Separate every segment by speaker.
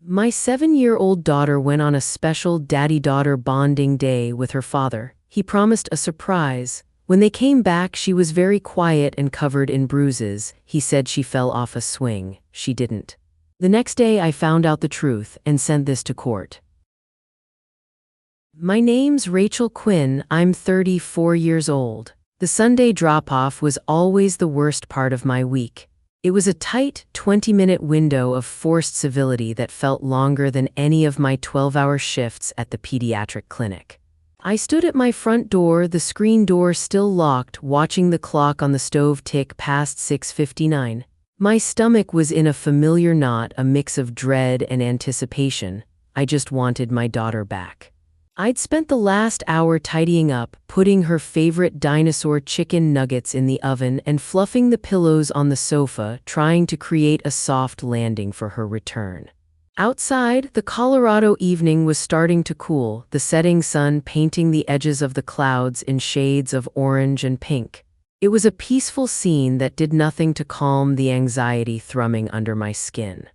Speaker 1: My 7-year-old daughter went on a special daddy-daughter bonding day with her father. He promised a surprise. When they came back, she was very quiet and covered in bruises. He said she fell off a swing. She didn't. The next day, I found out the truth and sent this to court. My name's Rachel Quinn. I'm 34 years old. The Sunday drop-off was always the worst part of my week. It was a tight 20-minute window of forced civility that felt longer than any of my 12-hour shifts at the pediatric clinic. I stood at my front door, the screen door still locked, watching the clock on the stove tick past 6:59. My stomach was in a familiar knot, a mix of dread and anticipation. I just wanted my daughter back. I'd spent the last hour tidying up, putting her favorite dinosaur chicken nuggets in the oven and fluffing the pillows on the sofa, trying to create a soft landing for her return. Outside, the Colorado evening was starting to cool, the setting sun painting the edges of the clouds in shades of orange and pink. It was a peaceful scene that did nothing to calm the anxiety thrumming under my skin.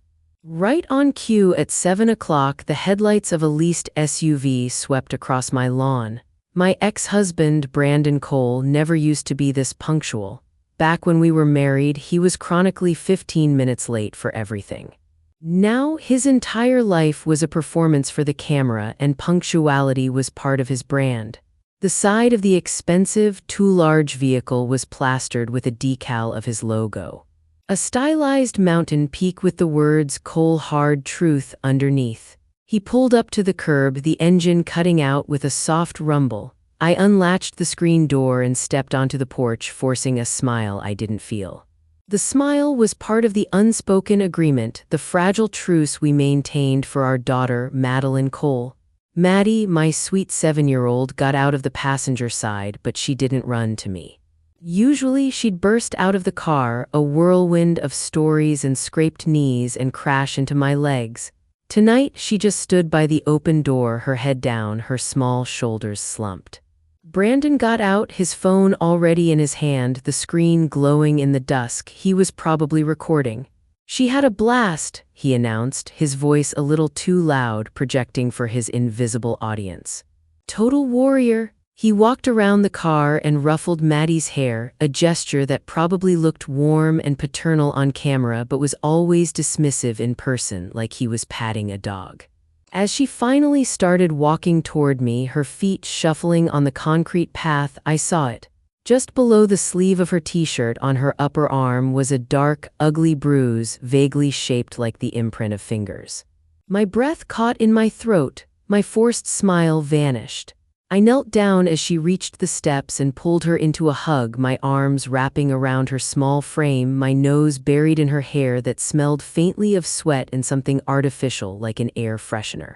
Speaker 1: Right on cue at 7 o'clock, the headlights of a leased SUV swept across my lawn. My ex-husband, Brandon Cole, never used to be this punctual. Back when we were married, he was chronically 15 minutes late for everything. Now, his entire life was a performance for the camera, and punctuality was part of his brand. The side of the expensive, too-large vehicle was plastered with a decal of his logo. A stylized mountain peak with the words "Coal Hard Truth" underneath. He pulled up to the curb, the engine cutting out with a soft rumble. I unlatched the screen door and stepped onto the porch, forcing a smile I didn't feel. The smile was part of the unspoken agreement, the fragile truce we maintained for our daughter, Madeline Cole. Maddie, my sweet 7-year-old, got out of the passenger side, but she didn't run to me. Usually, she'd burst out of the car, a whirlwind of stories and scraped knees, and crash into my legs. Tonight, she just stood by the open door, her head down, her small shoulders slumped. Brandon got out, his phone already in his hand, the screen glowing in the dusk. He was probably recording. "She had a blast," he announced, his voice a little too loud, projecting for his invisible audience. "Total warrior." He walked around the car and ruffled Maddie's hair, a gesture that probably looked warm and paternal on camera but was always dismissive in person, like he was patting a dog. As she finally started walking toward me, her feet shuffling on the concrete path, I saw it. Just below the sleeve of her t-shirt on her upper arm was a dark, ugly bruise, vaguely shaped like the imprint of fingers. My breath caught in my throat, my forced smile vanished. I knelt down as she reached the steps and pulled her into a hug, my arms wrapping around her small frame, my nose buried in her hair that smelled faintly of sweat and something artificial like an air freshener.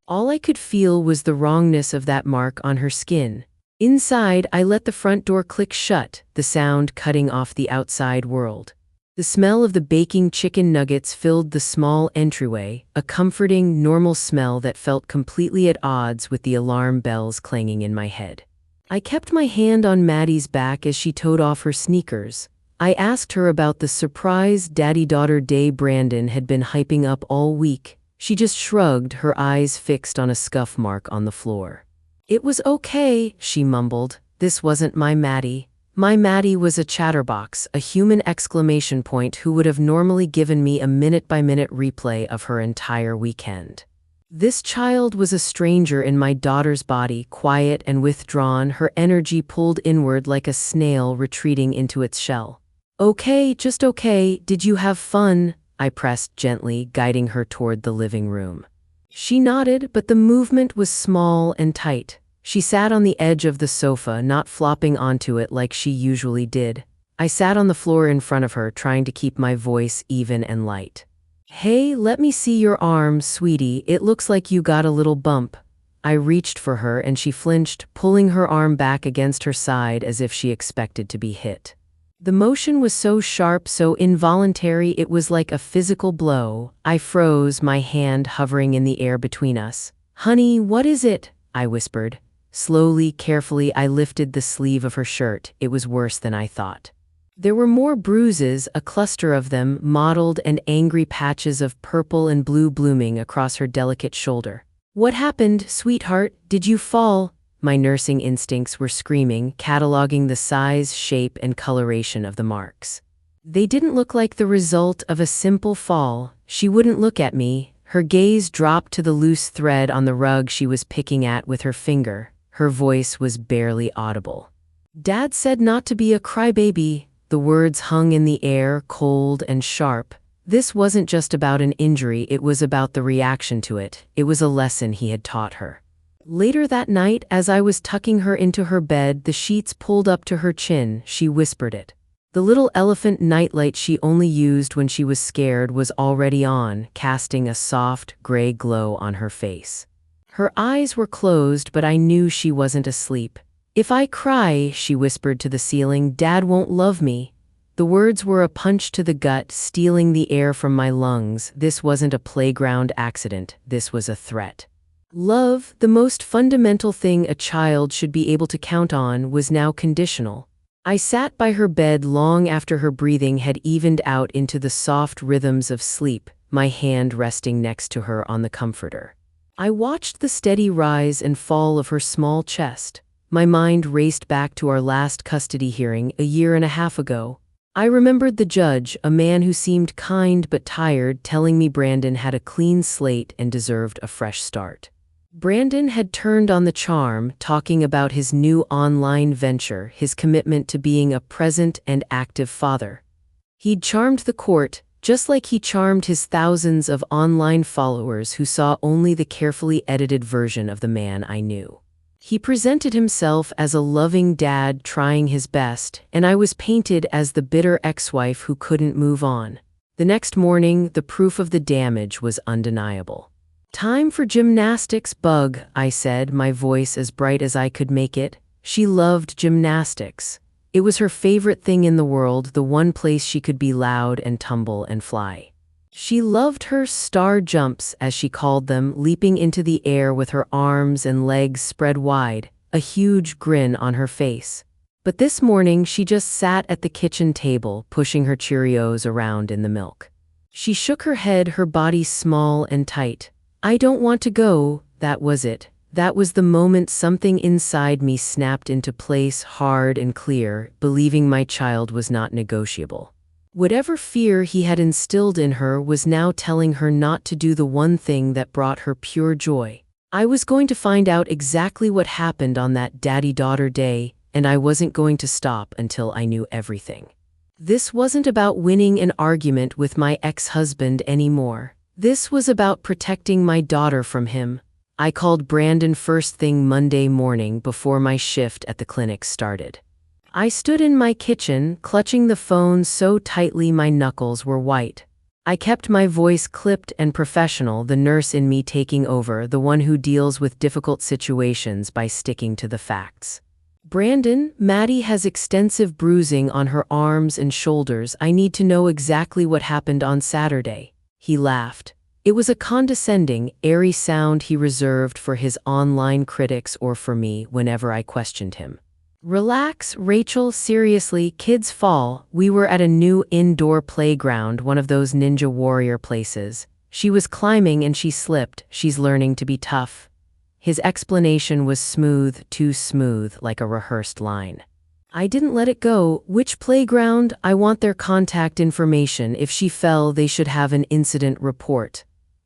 Speaker 1: All I could feel was the wrongness of that mark on her skin. Inside, I let the front door click shut, the sound cutting off the outside world. The smell of the baking chicken nuggets filled the small entryway, a comforting, normal smell that felt completely at odds with the alarm bells clanging in my head. I kept my hand on Maddie's back as she toed off her sneakers. I asked her about the surprise daddy-daughter day Brandon had been hyping up all week. She just shrugged, her eyes fixed on a scuff mark on the floor. "It was okay," she mumbled. "This wasn't my Maddie. My Maddie was a chatterbox, a human exclamation point who would have normally given me a minute-by-minute replay of her entire weekend. This child was a stranger in my daughter's body, quiet and withdrawn, her energy pulled inward like a snail retreating into its shell. "Okay, just okay. Did you have fun?" I pressed gently, guiding her toward the living room. She nodded, but the movement was small and tight. She sat on the edge of the sofa, not flopping onto it like she usually did. I sat on the floor in front of her, trying to keep my voice even and light. "Hey, let me see your arm, sweetie. It looks like you got a little bump." I reached for her and she flinched, pulling her arm back against her side as if she expected to be hit. The motion was so sharp, so involuntary, it was like a physical blow. I froze, my hand hovering in the air between us. "Honey, what is it?" I whispered. Slowly, carefully, I lifted the sleeve of her shirt. It was worse than I thought. There were more bruises, a cluster of them, mottled and angry patches of purple and blue blooming across her delicate shoulder. "What happened, sweetheart? Did you fall?" My nursing instincts were screaming, cataloging the size, shape, and coloration of the marks. They didn't look like the result of a simple fall. She wouldn't look at me. Her gaze dropped to the loose thread on the rug she was picking at with her finger. Her voice was barely audible. "Dad said not to be a crybaby." The words hung in the air, cold and sharp. This wasn't just about an injury, it was about the reaction to it. It was a lesson he had taught her. Later that night, as I was tucking her into her bed, the sheets pulled up to her chin, she whispered it. The little elephant nightlight she only used when she was scared was already on, casting a soft, gray glow on her face. Her eyes were closed, but I knew she wasn't asleep. "If I cry," she whispered to the ceiling, "Dad won't love me." The words were a punch to the gut, stealing the air from my lungs. This wasn't a playground accident. This was a threat. Love, the most fundamental thing a child should be able to count on, was now conditional. I sat by her bed long after her breathing had evened out into the soft rhythms of sleep, my hand resting next to her on the comforter. I watched the steady rise and fall of her small chest. My mind raced back to our last custody hearing a year and a half ago. I remembered the judge, a man who seemed kind but tired, telling me Brandon had a clean slate and deserved a fresh start. Brandon had turned on the charm, talking about his new online venture, his commitment to being a present and active father. He'd charmed the court, just like he charmed his thousands of online followers who saw only the carefully edited version of the man I knew. He presented himself as a loving dad trying his best, and I was painted as the bitter ex-wife who couldn't move on. The next morning, the proof of the damage was undeniable. "Time for gymnastics, Bug," I said, my voice as bright as I could make it. She loved gymnastics. It was her favorite thing in the world, the one place she could be loud and tumble and fly. She loved her star jumps, as she called them, leaping into the air with her arms and legs spread wide, a huge grin on her face. But this morning she just sat at the kitchen table, pushing her Cheerios around in the milk. She shook her head, her body small and tight. "I don't want to go." That was it. That was the moment something inside me snapped into place, hard and clear, believing my child was not negotiable. Whatever fear he had instilled in her was now telling her not to do the one thing that brought her pure joy. I was going to find out exactly what happened on that daddy-daughter day, and I wasn't going to stop until I knew everything. This wasn't about winning an argument with my ex-husband anymore. This was about protecting my daughter from him. I called Brandon first thing Monday morning before my shift at the clinic started. I stood in my kitchen, clutching the phone so tightly my knuckles were white. I kept my voice clipped and professional, the nurse in me taking over, the one who deals with difficult situations by sticking to the facts. "Brandon, Maddie has extensive bruising on her arms and shoulders. I need to know exactly what happened on Saturday." He laughed. It was a condescending, airy sound he reserved for his online critics or for me whenever I questioned him. "Relax, Rachel, seriously, kids fall." We were at a new indoor playground, one of those Ninja Warrior places. She was climbing and she slipped. She's learning to be tough. His explanation was smooth, too smooth, like a rehearsed line. I didn't let it go. "Which playground? I want their contact information. If she fell, they should have an incident report."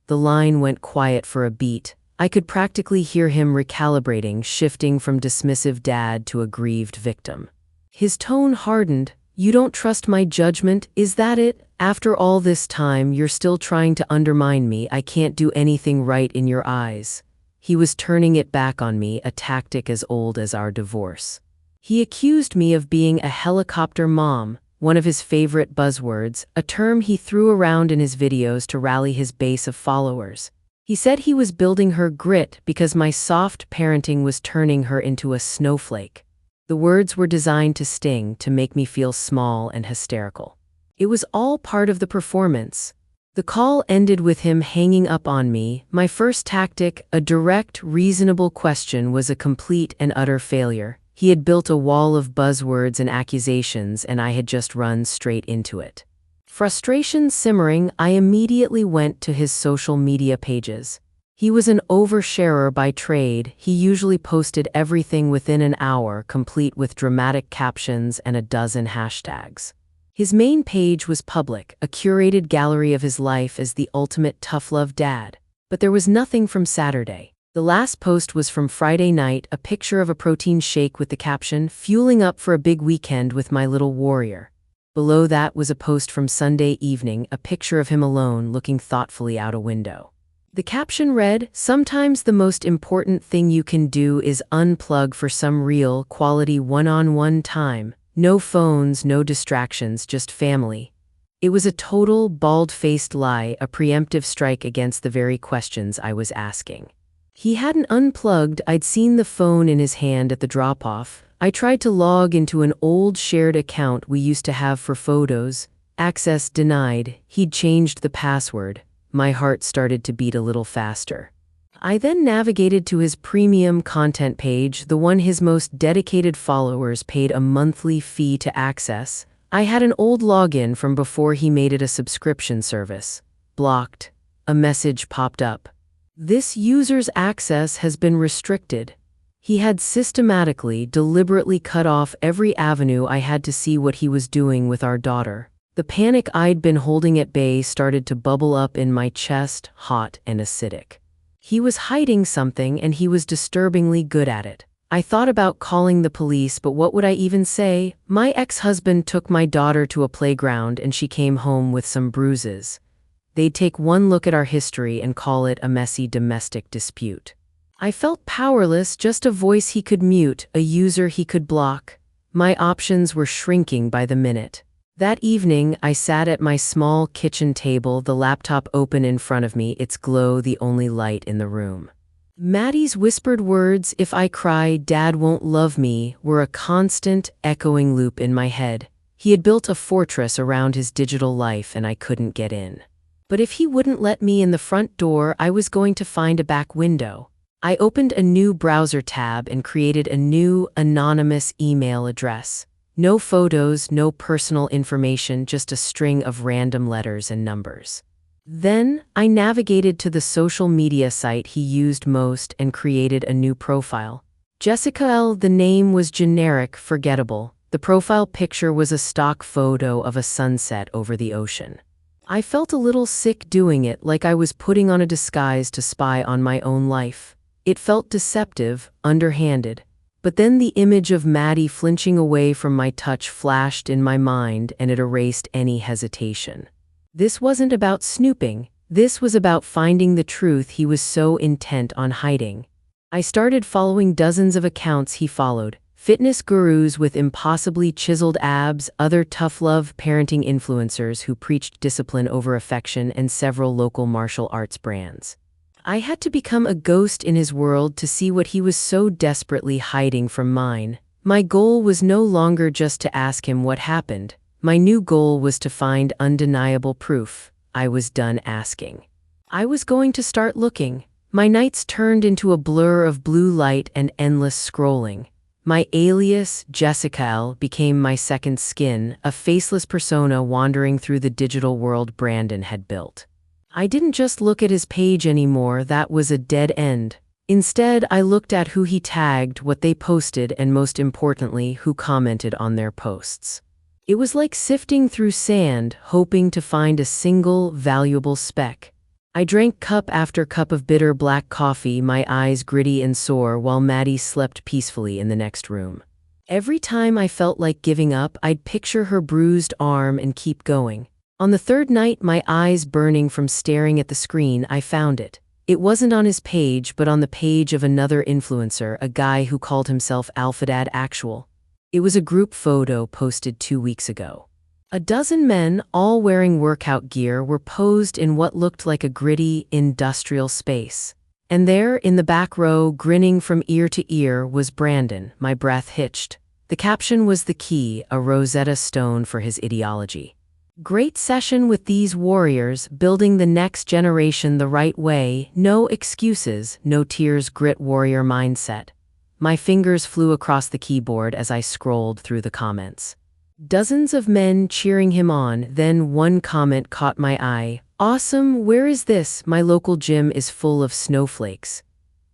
Speaker 1: The line went quiet for a beat. I could practically hear him recalibrating, shifting from dismissive dad to aggrieved victim. His tone hardened. "You don't trust my judgment, is that it? After all this time, you're still trying to undermine me. I can't do anything right in your eyes." He was turning it back on me, a tactic as old as our divorce. He accused me of being a helicopter mom, one of his favorite buzzwords, a term he threw around in his videos to rally his base of followers. He said he was building her grit because my soft parenting was turning her into a snowflake. The words were designed to sting, to make me feel small and hysterical. It was all part of the performance. The call ended with him hanging up on me. My first tactic, a direct, reasonable question, was a complete and utter failure. He had built a wall of buzzwords and accusations, and I had just run straight into it. Frustration simmering, I immediately went to his social media pages. He was an oversharer by trade. He usually posted everything within an hour, complete with dramatic captions and a dozen hashtags. His main page was public, a curated gallery of his life as the ultimate tough-love dad. But there was nothing from Saturday. The last post was from Friday night, a picture of a protein shake with the caption, "Fueling up for a big weekend with my little warrior." Below that was a post from Sunday evening, a picture of him alone looking thoughtfully out a window. The caption read, "Sometimes the most important thing you can do is unplug for some real, quality one-on-one time. No phones, no distractions, just family." It was a total, bald-faced lie, a preemptive strike against the very questions I was asking. He hadn't unplugged. I'd seen the phone in his hand at the drop-off. I tried to log into an old shared account we used to have for photos. Access denied. He'd changed the password. My heart started to beat a little faster. I then navigated to his premium content page, the one his most dedicated followers paid a monthly fee to access. I had an old login from before he made it a subscription service. Blocked. A message popped up. "This user's access has been restricted." He had systematically, deliberately cut off every avenue I had to see what he was doing with our daughter. The panic I'd been holding at bay started to bubble up in my chest, hot and acidic. He was hiding something, and he was disturbingly good at it. I thought about calling the police, but what would I even say? My ex-husband took my daughter to a playground and she came home with some bruises. They'd take one look at our history and call it a messy domestic dispute. I felt powerless, just a voice he could mute, a user he could block. My options were shrinking by the minute. That evening, I sat at my small kitchen table, the laptop open in front of me, its glow the only light in the room. Maddie's whispered words, "If I cry, Dad won't love me," were a constant, echoing loop in my head. He had built a fortress around his digital life, and I couldn't get in. But if he wouldn't let me in the front door, I was going to find a back window. I opened a new browser tab and created a new, anonymous email address. No photos, no personal information, just a string of random letters and numbers. Then, I navigated to the social media site he used most and created a new profile. Jessica L. The name was generic, forgettable. The profile picture was a stock photo of a sunset over the ocean. I felt a little sick doing it, like I was putting on a disguise to spy on my own life. It felt deceptive, underhanded. But then the image of Maddie flinching away from my touch flashed in my mind, and it erased any hesitation. This wasn't about snooping. This was about finding the truth he was so intent on hiding. I started following dozens of accounts he followed. Fitness gurus with impossibly chiseled abs, other tough-love parenting influencers who preached discipline over affection, and several local martial arts brands. I had to become a ghost in his world to see what he was so desperately hiding from mine. My goal was no longer just to ask him what happened. My new goal was to find undeniable proof. I was done asking. I was going to start looking. My nights turned into a blur of blue light and endless scrolling. My alias, Jessica L., became my second skin, a faceless persona wandering through the digital world Brandon had built. I didn't just look at his page anymore, that was a dead end. Instead, I looked at who he tagged, what they posted, and most importantly, who commented on their posts. It was like sifting through sand, hoping to find a single, valuable speck. I drank cup after cup of bitter black coffee, my eyes gritty and sore, while Maddie slept peacefully in the next room. Every time I felt like giving up, I'd picture her bruised arm and keep going. On the third night, my eyes burning from staring at the screen, I found it. It wasn't on his page, but on the page of another influencer, a guy who called himself AlphaDad Actual. It was a group photo posted 2 weeks ago. A dozen men, all wearing workout gear, were posed in what looked like a gritty, industrial space. And there, in the back row, grinning from ear to ear, was Brandon. My breath hitched. The caption was the key, a Rosetta Stone for his ideology. Great session with these warriors, building the next generation the right way, no excuses, no tears, grit, warrior mindset. My fingers flew across the keyboard as I scrolled through the comments. Dozens of men cheering him on, then one comment caught my eye. "Awesome, where is this? My local gym is full of snowflakes."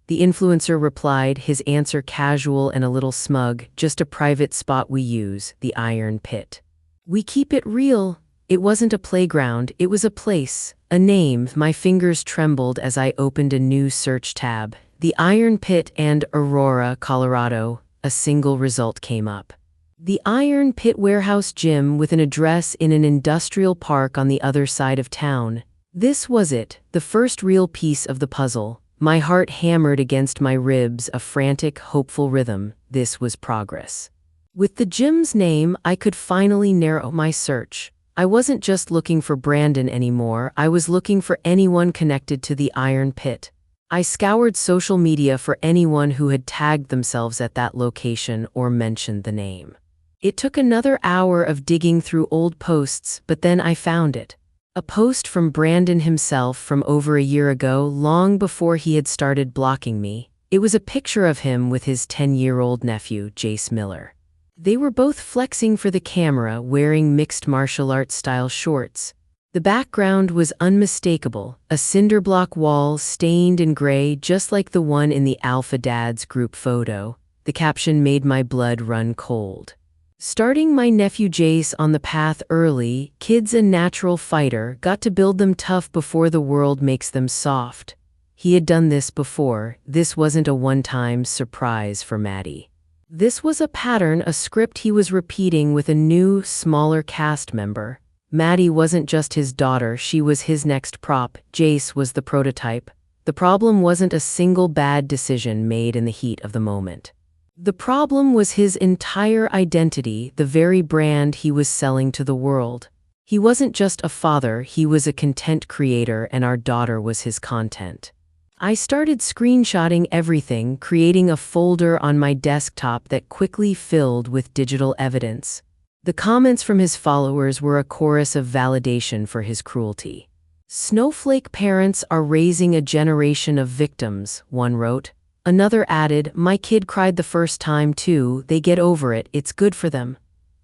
Speaker 1: The influencer replied, his answer casual and a little smug, "Just a private spot we use, the Iron Pit. We keep it real." It wasn't a playground, it was a place, a name. My fingers trembled as I opened a new search tab. The Iron Pit and Aurora, Colorado. A single result came up. The Iron Pit Warehouse Gym with an address in an industrial park on the other side of town. This was it, the first real piece of the puzzle. My heart hammered against my ribs, a frantic, hopeful rhythm. This was progress. With the gym's name, I could finally narrow my search. I wasn't just looking for Brandon anymore, I was looking for anyone connected to the Iron Pit. I scoured social media for anyone who had tagged themselves at that location or mentioned the name. It took another hour of digging through old posts, but then I found it. A post from Brandon himself from over a year ago, long before he had started blocking me. It was a picture of him with his 10-year-old nephew, Jace Miller. They were both flexing for the camera, wearing mixed martial arts style shorts. The background was unmistakable, a cinderblock wall stained in gray just like the one in the Alpha Dads group photo. The caption made my blood run cold. "Starting my nephew Jace on the path early, kid's a natural fighter, got to build them tough before the world makes them soft." He had done this before, this wasn't a one-time surprise for Maddie. This was a pattern, a script he was repeating with a new, smaller cast member. Maddie wasn't just his daughter, she was his next prop. Jace was the prototype. The problem wasn't a single bad decision made in the heat of the moment. The problem was his entire identity, the very brand he was selling to the world. He wasn't just a father, he was a content creator, and our daughter was his content. I started screenshotting everything, creating a folder on my desktop that quickly filled with digital evidence. The comments from his followers were a chorus of validation for his cruelty. "Snowflake parents are raising a generation of victims," one wrote. Another added, "My kid cried the first time too, they get over it, it's good for them."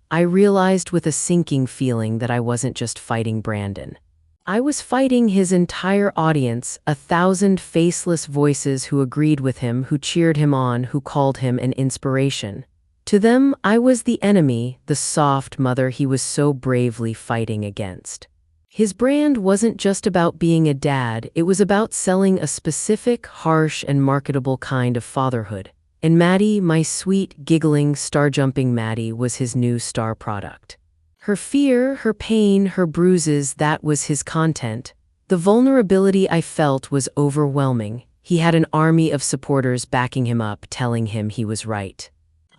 Speaker 1: I realized with a sinking feeling that I wasn't just fighting Brandon. I was fighting his entire audience, 1,000 faceless voices who agreed with him, who cheered him on, who called him an inspiration. To them, I was the enemy, the soft mother he was so bravely fighting against. His brand wasn't just about being a dad, it was about selling a specific, harsh, and marketable kind of fatherhood. And Maddie, my sweet, giggling, star-jumping Maddie, was his new star product. Her fear, her pain, her bruises, that was his content. The vulnerability I felt was overwhelming. He had an army of supporters backing him up, telling him he was right.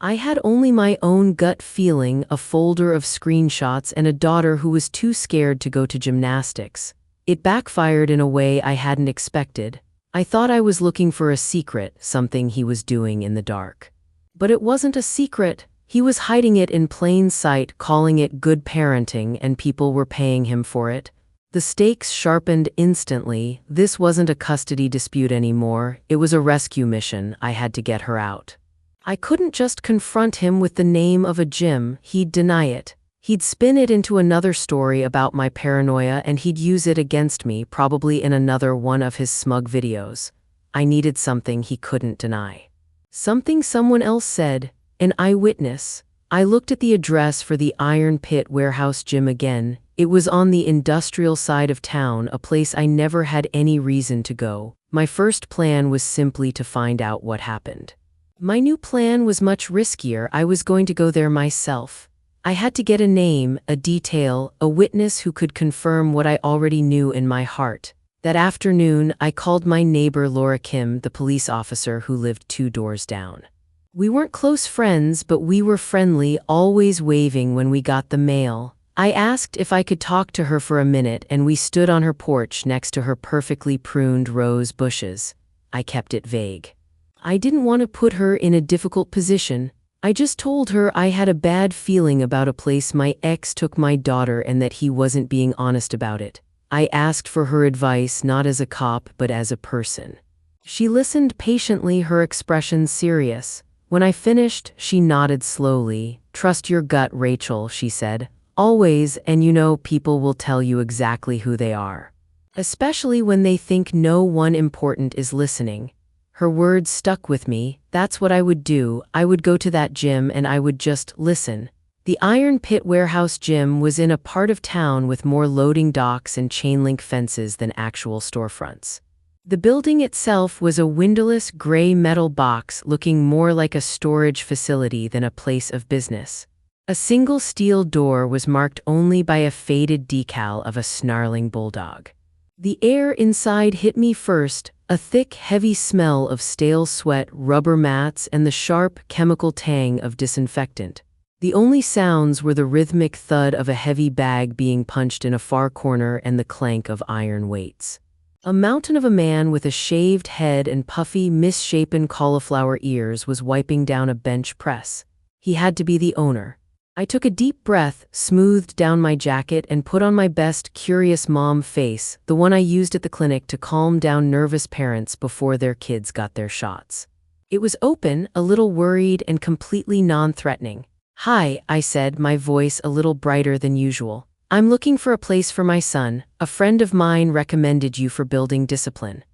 Speaker 1: I had only my own gut feeling, a folder of screenshots, and a daughter who was too scared to go to gymnastics. It backfired in a way I hadn't expected. I thought I was looking for a secret, something he was doing in the dark. But it wasn't a secret. He was hiding it in plain sight, calling it good parenting, and people were paying him for it. The stakes sharpened instantly. This wasn't a custody dispute anymore. It was a rescue mission. I had to get her out. I couldn't just confront him with the name of a gym. He'd deny it. He'd spin it into another story about my paranoia, and he'd use it against me, probably in another one of his smug videos. I needed something he couldn't deny. Something someone else said. An eyewitness. I looked at the address for the Iron Pit Warehouse Gym again. It was on the industrial side of town, a place I never had any reason to go. My first plan was simply to find out what happened. My new plan was much riskier. I was going to go there myself. I had to get a name, a detail, a witness who could confirm what I already knew in my heart. That afternoon, I called my neighbor Laura Kim, the police officer who lived 2 doors down. We weren't close friends, but we were friendly, always waving when we got the mail. I asked if I could talk to her for a minute, and we stood on her porch next to her perfectly pruned rose bushes. I kept it vague. I didn't want to put her in a difficult position. I just told her I had a bad feeling about a place my ex took my daughter and that he wasn't being honest about it. I asked for her advice not as a cop but as a person. She listened patiently, her expression serious. When I finished, she nodded slowly. "Trust your gut, Rachel," she said. "Always, and you know people will tell you exactly who they are. Especially when they think no one important is listening." Her words stuck with me. That's what I would do. I would go to that gym and I would just listen. The Iron Pit Warehouse gym was in a part of town with more loading docks and chain-link fences than actual storefronts. The building itself was a windowless gray metal box looking more like a storage facility than a place of business. A single steel door was marked only by a faded decal of a snarling bulldog. The air inside hit me first, a thick, heavy smell of stale sweat, rubber mats, and the sharp, chemical tang of disinfectant. The only sounds were the rhythmic thud of a heavy bag being punched in a far corner and the clank of iron weights. A mountain of a man with a shaved head and puffy, misshapen cauliflower ears was wiping down a bench press. He had to be the owner. I took a deep breath, smoothed down my jacket, and put on my best curious mom face, the one I used at the clinic to calm down nervous parents before their kids got their shots. It was open, a little worried, and completely non-threatening. "Hi," I said, my voice a little brighter than usual. "I'm looking for a place for my son. A friend of mine recommended you for building discipline."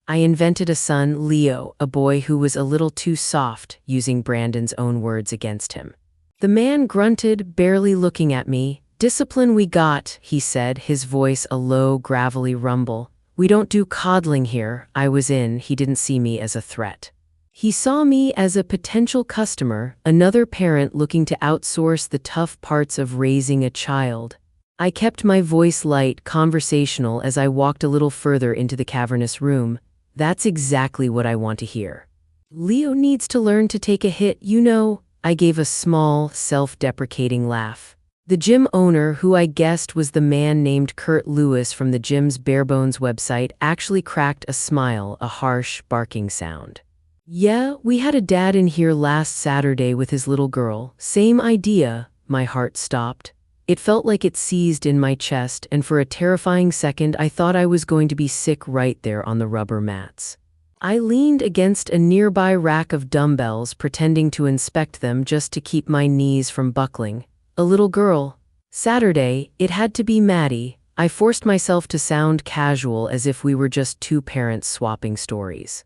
Speaker 1: I invented a son, Leo, a boy who was a little too soft, using Brandon's own words against him. The man grunted, barely looking at me. "Discipline we got," he said, his voice a low, gravelly rumble. "We don't do coddling here." I was in. He didn't see me as a threat. He saw me as a potential customer, another parent looking to outsource the tough parts of raising a child. I kept my voice light, conversational, as I walked a little further into the cavernous room. "That's exactly what I want to hear. Leo needs to learn to take a hit, you know." I gave a small, self-deprecating laugh. The gym owner, who I guessed was the man named Kurt Lewis from the gym's Barebones website, actually cracked a smile, a harsh, barking sound. "Yeah, we had a dad in here last Saturday with his little girl. Same idea." My heart stopped. It felt like it seized in my chest, and for a terrifying second I thought I was going to be sick right there on the rubber mats. I leaned against a nearby rack of dumbbells, pretending to inspect them just to keep my knees from buckling. "A little girl." Saturday, it had to be Maddie. I forced myself to sound casual, as if we were just two parents swapping stories.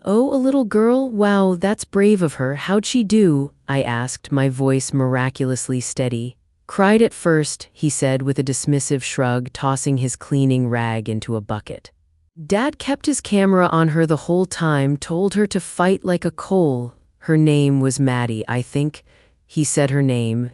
Speaker 1: "Oh, a little girl? Wow, that's brave of her. How'd she do?" I asked, my voice miraculously steady. "Cried at first," he said with a dismissive shrug, tossing his cleaning rag into a bucket. "Dad kept his camera on her the whole time, told her to fight like a coal. Her name was Maddie, I think." He said her name,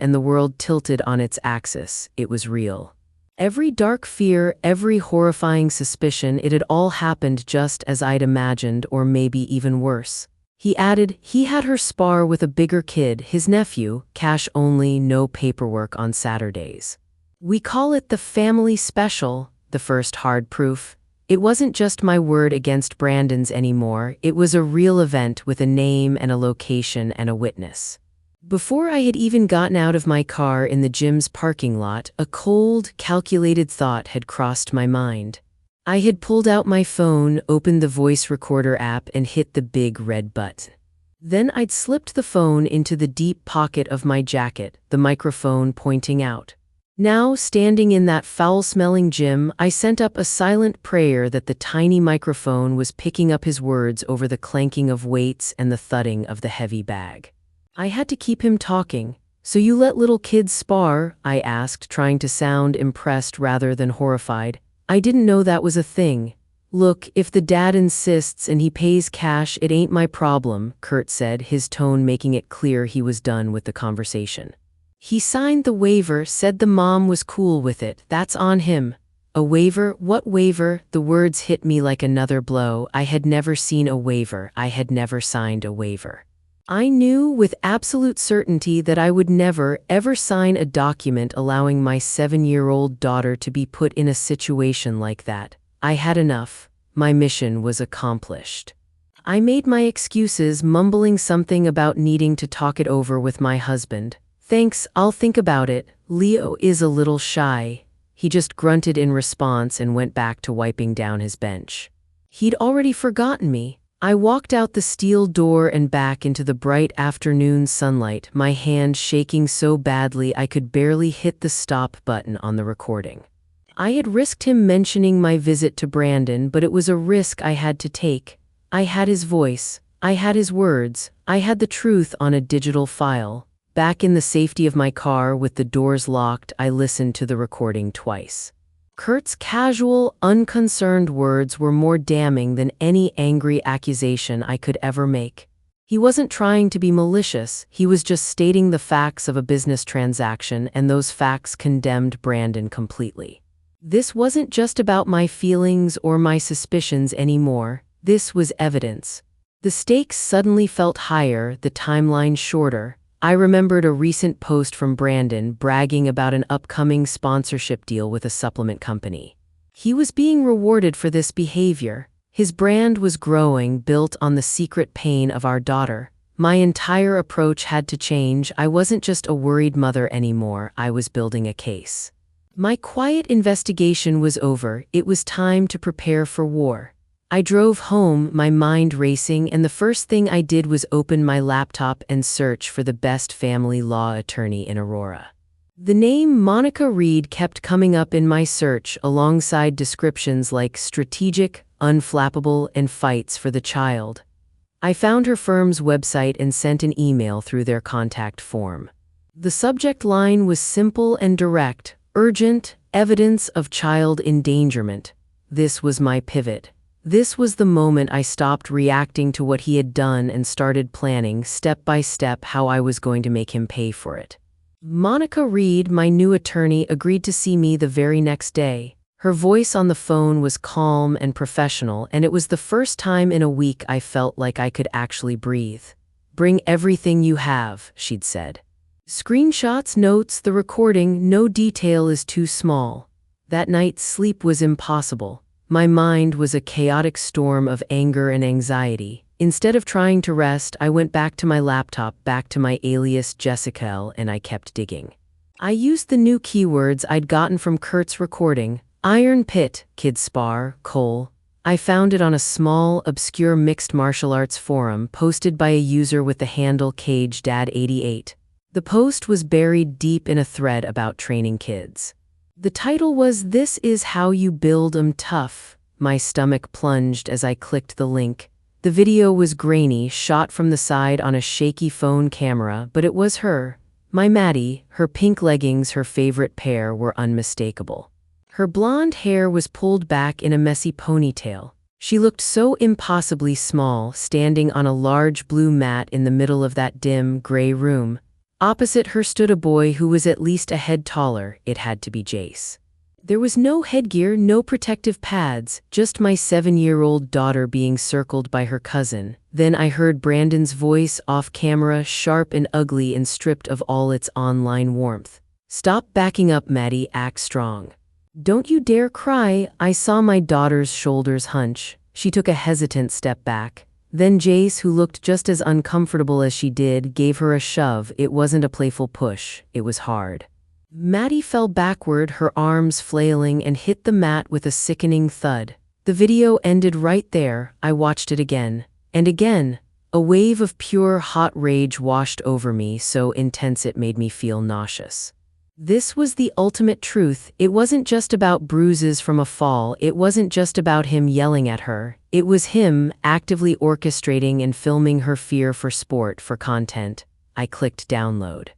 Speaker 1: and the world tilted on its axis. It was real. Every dark fear, every horrifying suspicion, it had all happened just as I'd imagined, or maybe even worse. He added, he had her spar with a bigger kid, his nephew, cash only, no paperwork on Saturdays. "We call it the family special." The first hard proof. It wasn't just my word against Brandon's anymore, it was a real event with a name and a location and a witness. Before I had even gotten out of my car in the gym's parking lot, a cold, calculated thought had crossed my mind. I had pulled out my phone, opened the voice recorder app, and hit the big red button. Then I'd slipped the phone into the deep pocket of my jacket, the microphone pointing out. Now, standing in that foul-smelling gym, I sent up a silent prayer that the tiny microphone was picking up his words over the clanking of weights and the thudding of the heavy bag. I had to keep him talking. "So you let little kids spar?" I asked, trying to sound impressed rather than horrified. "I didn't know that was a thing." "Look, if the dad insists and he pays cash, it ain't my problem," Kurt said, his tone making it clear he was done with the conversation. "He signed the waiver, said the mom was cool with it. That's on him." "A waiver? What waiver?" The words hit me like another blow. I had never seen a waiver. I had never signed a waiver. I knew with absolute certainty that I would never, ever sign a document allowing my 7-year-old daughter to be put in a situation like that. I had enough. My mission was accomplished. I made my excuses, mumbling something about needing to talk it over with my husband. "Thanks, I'll think about it. Leo is a little shy." He just grunted in response and went back to wiping down his bench. He'd already forgotten me. I walked out the steel door and back into the bright afternoon sunlight, my hand shaking so badly I could barely hit the stop button on the recording. I had risked him mentioning my visit to Brandon, but it was a risk I had to take. I had his voice, I had his words, I had the truth on a digital file. Back in the safety of my car with the doors locked, I listened to the recording twice. Kurt's casual, unconcerned words were more damning than any angry accusation I could ever make. He wasn't trying to be malicious, he was just stating the facts of a business transaction, and those facts condemned Brandon completely. This wasn't just about my feelings or my suspicions anymore, this was evidence. The stakes suddenly felt higher, the timeline shorter. I remembered a recent post from Brandon bragging about an upcoming sponsorship deal with a supplement company. He was being rewarded for this behavior. His brand was growing, built on the secret pain of our daughter. My entire approach had to change. I wasn't just a worried mother anymore, I was building a case. My quiet investigation was over, it was time to prepare for war. I drove home, my mind racing, and the first thing I did was open my laptop and search for the best family law attorney in Aurora. The name Monica Reed kept coming up in my search alongside descriptions like strategic, unflappable, and fights for the child. I found her firm's website and sent an email through their contact form. The subject line was simple and direct: urgent, evidence of child endangerment. This was my pivot. This was the moment I stopped reacting to what he had done and started planning, step by step, how I was going to make him pay for it. Monica Reed, my new attorney, agreed to see me the very next day. Her voice on the phone was calm and professional, and it was the first time in a week I felt like I could actually breathe. "Bring everything you have," she'd said. "Screenshots, notes, the recording, no detail is too small." That night, sleep was impossible. My mind was a chaotic storm of anger and anxiety. Instead of trying to rest, I went back to my laptop, back to my alias Jessica, and I kept digging. I used the new keywords I'd gotten from Kurt's recording: iron pit, kid spar, coal. I found it on a small, obscure mixed martial arts forum posted by a user with the handle CageDad88. The post was buried deep in a thread about training kids. The title was "This is How You Build 'Em Tough." My stomach plunged as I clicked the link. The video was grainy, shot from the side on a shaky phone camera, but it was her. My Maddie, her pink leggings, her favorite pair, were unmistakable. Her blonde hair was pulled back in a messy ponytail. She looked so impossibly small, standing on a large blue mat in the middle of that dim, gray room. Opposite her stood a boy who was at least a head taller. It had to be Jace. There was no headgear, no protective pads, just my 7-year-old daughter being circled by her cousin. Then I heard Brandon's voice off camera, sharp and ugly and stripped of all its online warmth. "Stop backing up, Maddie, act strong. Don't you dare cry." I saw my daughter's shoulders hunch. She took a hesitant step back. Then Jace, who looked just as uncomfortable as she did, gave her a shove. It wasn't a playful push, it was hard. Maddie fell backward, her arms flailing, and hit the mat with a sickening thud. The video ended right there. I watched it again. And again. A wave of pure, hot rage washed over me, so intense it made me feel nauseous. This was the ultimate truth. It wasn't just about bruises from a fall, it wasn't just about him yelling at her. It was him actively orchestrating and filming her fear for sport, for content. I clicked download.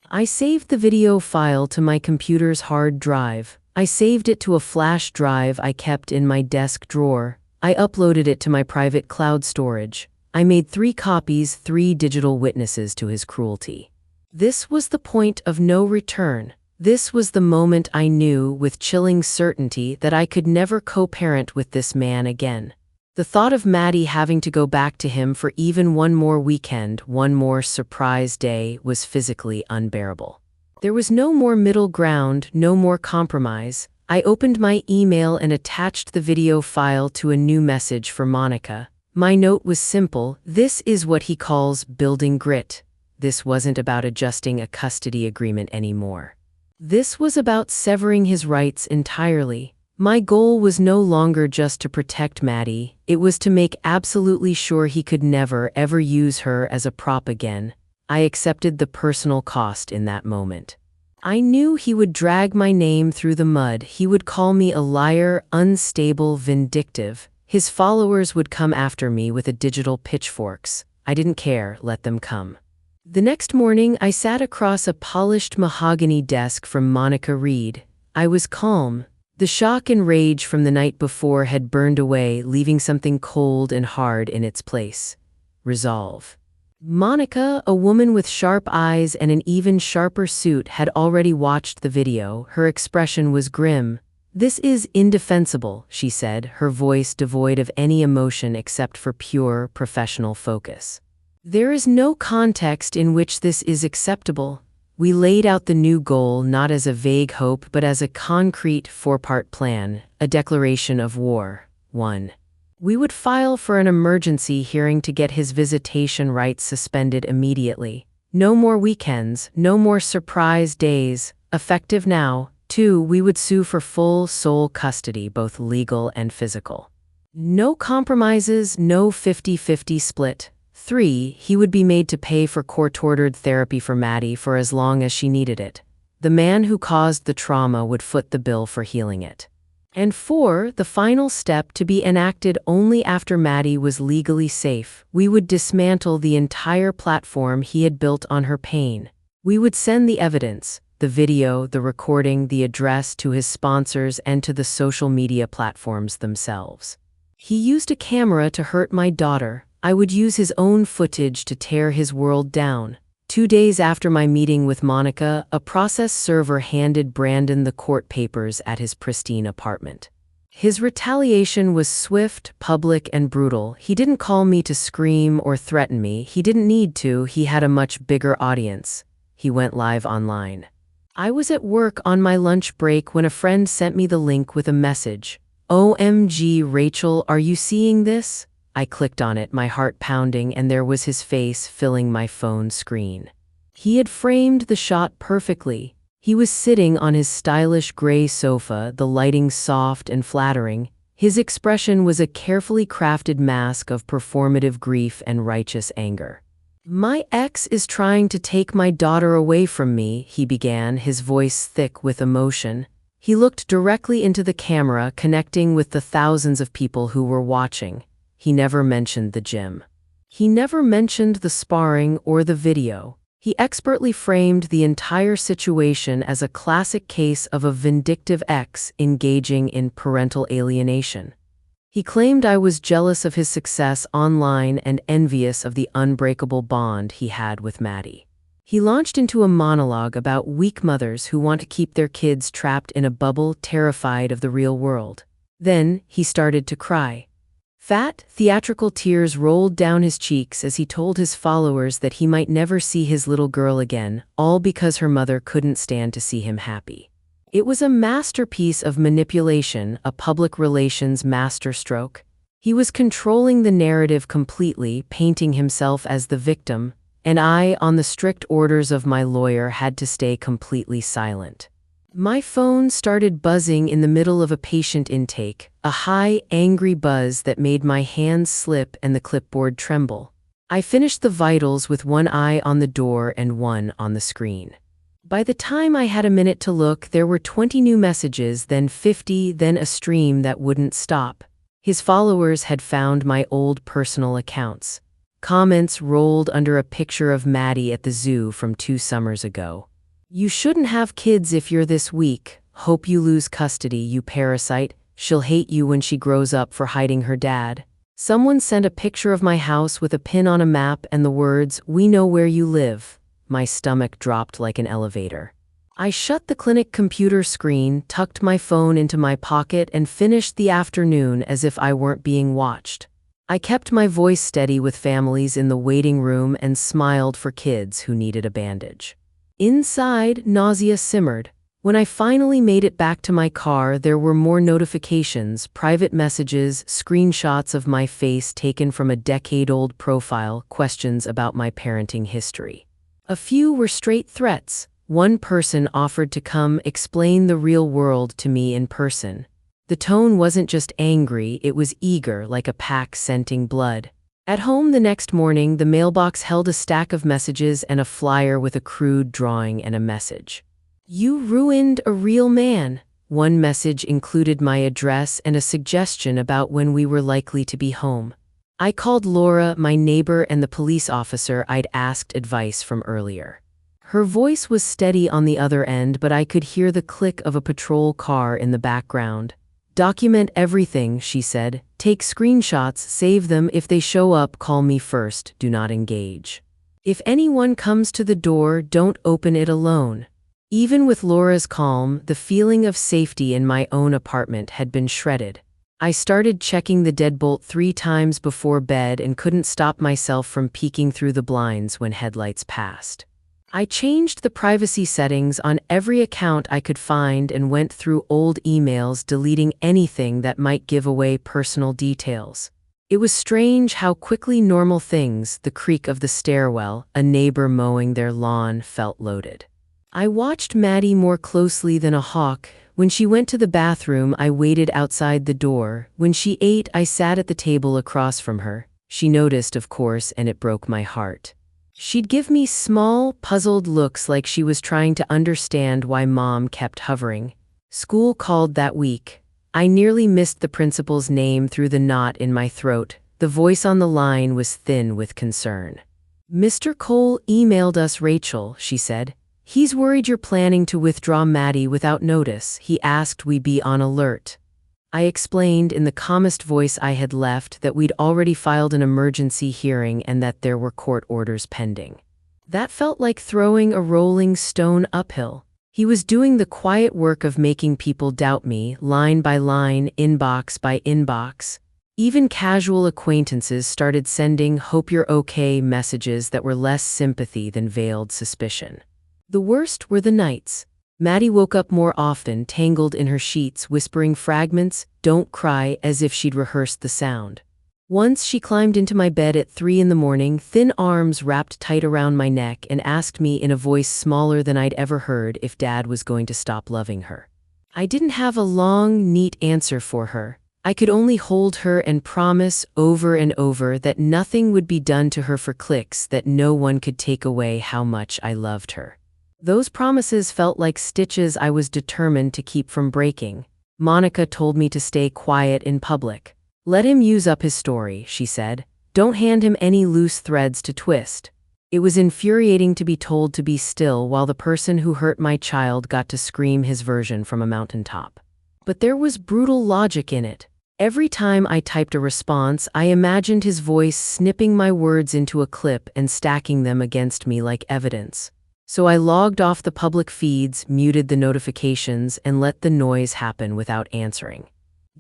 Speaker 1: I saved the video file to my computer's hard drive. I saved it to a flash drive I kept in my desk drawer. I uploaded it to my private cloud storage. I made 3 copies, 3 digital witnesses to his cruelty. This was the point of no return. This was the moment I knew with chilling certainty that I could never co-parent with this man again. The thought of Maddie having to go back to him for even one more weekend, one more surprise day, was physically unbearable. There was no more middle ground, no more compromise. I opened my email and attached the video file to a new message for Monica. My note was simple: this is what he calls building grit. This wasn't about adjusting a custody agreement anymore. This was about severing his rights entirely. My goal was no longer just to protect Maddie, it was to make absolutely sure he could never, ever use her as a prop again. I accepted the personal cost in that moment. I knew he would drag my name through the mud, he would call me a liar, unstable, vindictive. His followers would come after me with a digital pitchforks. I didn't care, let them come. The next morning, I sat across a polished mahogany desk from Monica Reed. I was calm. The shock and rage from the night before had burned away, leaving something cold and hard in its place. Resolve. Monica, a woman with sharp eyes and an even sharper suit, had already watched the video. Her expression was grim. "This is indefensible," she said, her voice devoid of any emotion except for pure professional focus. "There is no context in which this is acceptable." We laid out the new goal not as a vague hope but as a concrete four-part plan, a declaration of war. 1. We would file for an emergency hearing to get his visitation rights suspended immediately. No more weekends, no more surprise days, effective now. 2. We would sue for full sole custody, both legal and physical. No compromises, no 50-50 split. 3. He would be made to pay for court-ordered therapy for Maddie for as long as she needed it. The man who caused the trauma would foot the bill for healing it. And 4. The final step, to be enacted only after Maddie was legally safe. We would dismantle the entire platform he had built on her pain. We would send the evidence, the video, the recording, the address, to his sponsors and to the social media platforms themselves. He used a camera to hurt my daughter. I would use his own footage to tear his world down. 2 days after my meeting with Monica, a process server handed Brandon the court papers at his pristine apartment. His retaliation was swift, public, and brutal. He didn't call me to scream or threaten me. He didn't need to. He had a much bigger audience. He went live online. I was at work on my lunch break when a friend sent me the link with a message. "OMG, Rachel, are you seeing this?" I clicked on it, my heart pounding, and there was his face filling my phone screen. He had framed the shot perfectly. He was sitting on his stylish gray sofa, the lighting soft and flattering. His expression was a carefully crafted mask of performative grief and righteous anger. "My ex is trying to take my daughter away from me," he began, his voice thick with emotion. He looked directly into the camera, connecting with the thousands of people who were watching. He never mentioned the gym. He never mentioned the sparring or the video. He expertly framed the entire situation as a classic case of a vindictive ex engaging in parental alienation. He claimed I was jealous of his success online and envious of the unbreakable bond he had with Maddie. He launched into a monologue about weak mothers who want to keep their kids trapped in a bubble, terrified of the real world. Then he started to cry. Fat, theatrical tears rolled down his cheeks as he told his followers that he might never see his little girl again, all because her mother couldn't stand to see him happy. It was a masterpiece of manipulation, a public relations masterstroke. He was controlling the narrative completely, painting himself as the victim, and I, on the strict orders of my lawyer, had to stay completely silent. My phone started buzzing in the middle of a patient intake, a high, angry buzz that made my hands slip and the clipboard tremble. I finished the vitals with one eye on the door and one on the screen. By the time I had a minute to look, there were 20 new messages, then 50, then a stream that wouldn't stop. His followers had found my old personal accounts. Comments rolled under a picture of Maddie at the zoo from 2 summers ago. "You shouldn't have kids if you're this weak. Hope you lose custody, you parasite. She'll hate you when she grows up for hiding her dad." Someone sent a picture of my house with a pin on a map and the words, "We know where you live." My stomach dropped like an elevator. I shut the clinic computer screen, tucked my phone into my pocket, and finished the afternoon as if I weren't being watched. I kept my voice steady with families in the waiting room and smiled for kids who needed a bandage. Inside, nausea simmered. When I finally made it back to my car, there were more notifications, private messages, screenshots of my face taken from a decade-old profile, questions about my parenting history. A few were straight threats. One person offered to come explain the real world to me in person. The tone wasn't just angry, it was eager, like a pack scenting blood. At home the next morning, the mailbox held a stack of messages and a flyer with a crude drawing and a message. "You ruined a real man." One message included my address and a suggestion about when we were likely to be home. I called Laura, my neighbor, and the police officer I'd asked advice from earlier. Her voice was steady on the other end, but I could hear the click of a patrol car in the background. "Document everything," she said. "Take screenshots, save them. If they show up, call me first. Do not engage. If anyone comes to the door, don't open it alone." Even with Laura's calm, the feeling of safety in my own apartment had been shredded. I started checking the deadbolt 3 times before bed and couldn't stop myself from peeking through the blinds when headlights passed. I changed the privacy settings on every account I could find and went through old emails, deleting anything that might give away personal details. It was strange how quickly normal things, the creak of the stairwell, a neighbor mowing their lawn, felt loaded. I watched Maddie more closely than a hawk. When she went to the bathroom, I waited outside the door. When she ate, I sat at the table across from her. She noticed, of course, and it broke my heart. She'd give me small, puzzled looks like she was trying to understand why Mom kept hovering. School called that week. I nearly missed the principal's name through the knot in my throat. The voice on the line was thin with concern. "Mr. Cole emailed us, Rachel," she said. "He's worried you're planning to withdraw Maddie without notice. He asked we be on alert." I explained in the calmest voice I had left that we'd already filed an emergency hearing and that there were court orders pending. That felt like throwing a rolling stone uphill. He was doing the quiet work of making people doubt me, line by line, inbox by inbox. Even casual acquaintances started sending "hope you're okay" messages that were less sympathy than veiled suspicion. The worst were the nights. Maddie woke up more often, tangled in her sheets, whispering fragments, "Don't cry," as if she'd rehearsed the sound. Once she climbed into my bed at 3 in the morning, thin arms wrapped tight around my neck, and asked me in a voice smaller than I'd ever heard if Dad was going to stop loving her. I didn't have a long, neat answer for her. I could only hold her and promise over and over that nothing would be done to her for clicks, that no one could take away how much I loved her. Those promises felt like stitches I was determined to keep from breaking. Monica told me to stay quiet in public. "Let him use up his story," she said. "Don't hand him any loose threads to twist." It was infuriating to be told to be still while the person who hurt my child got to scream his version from a mountaintop. But there was brutal logic in it. Every time I typed a response, I imagined his voice snipping my words into a clip and stacking them against me like evidence. So I logged off the public feeds, muted the notifications, and let the noise happen without answering.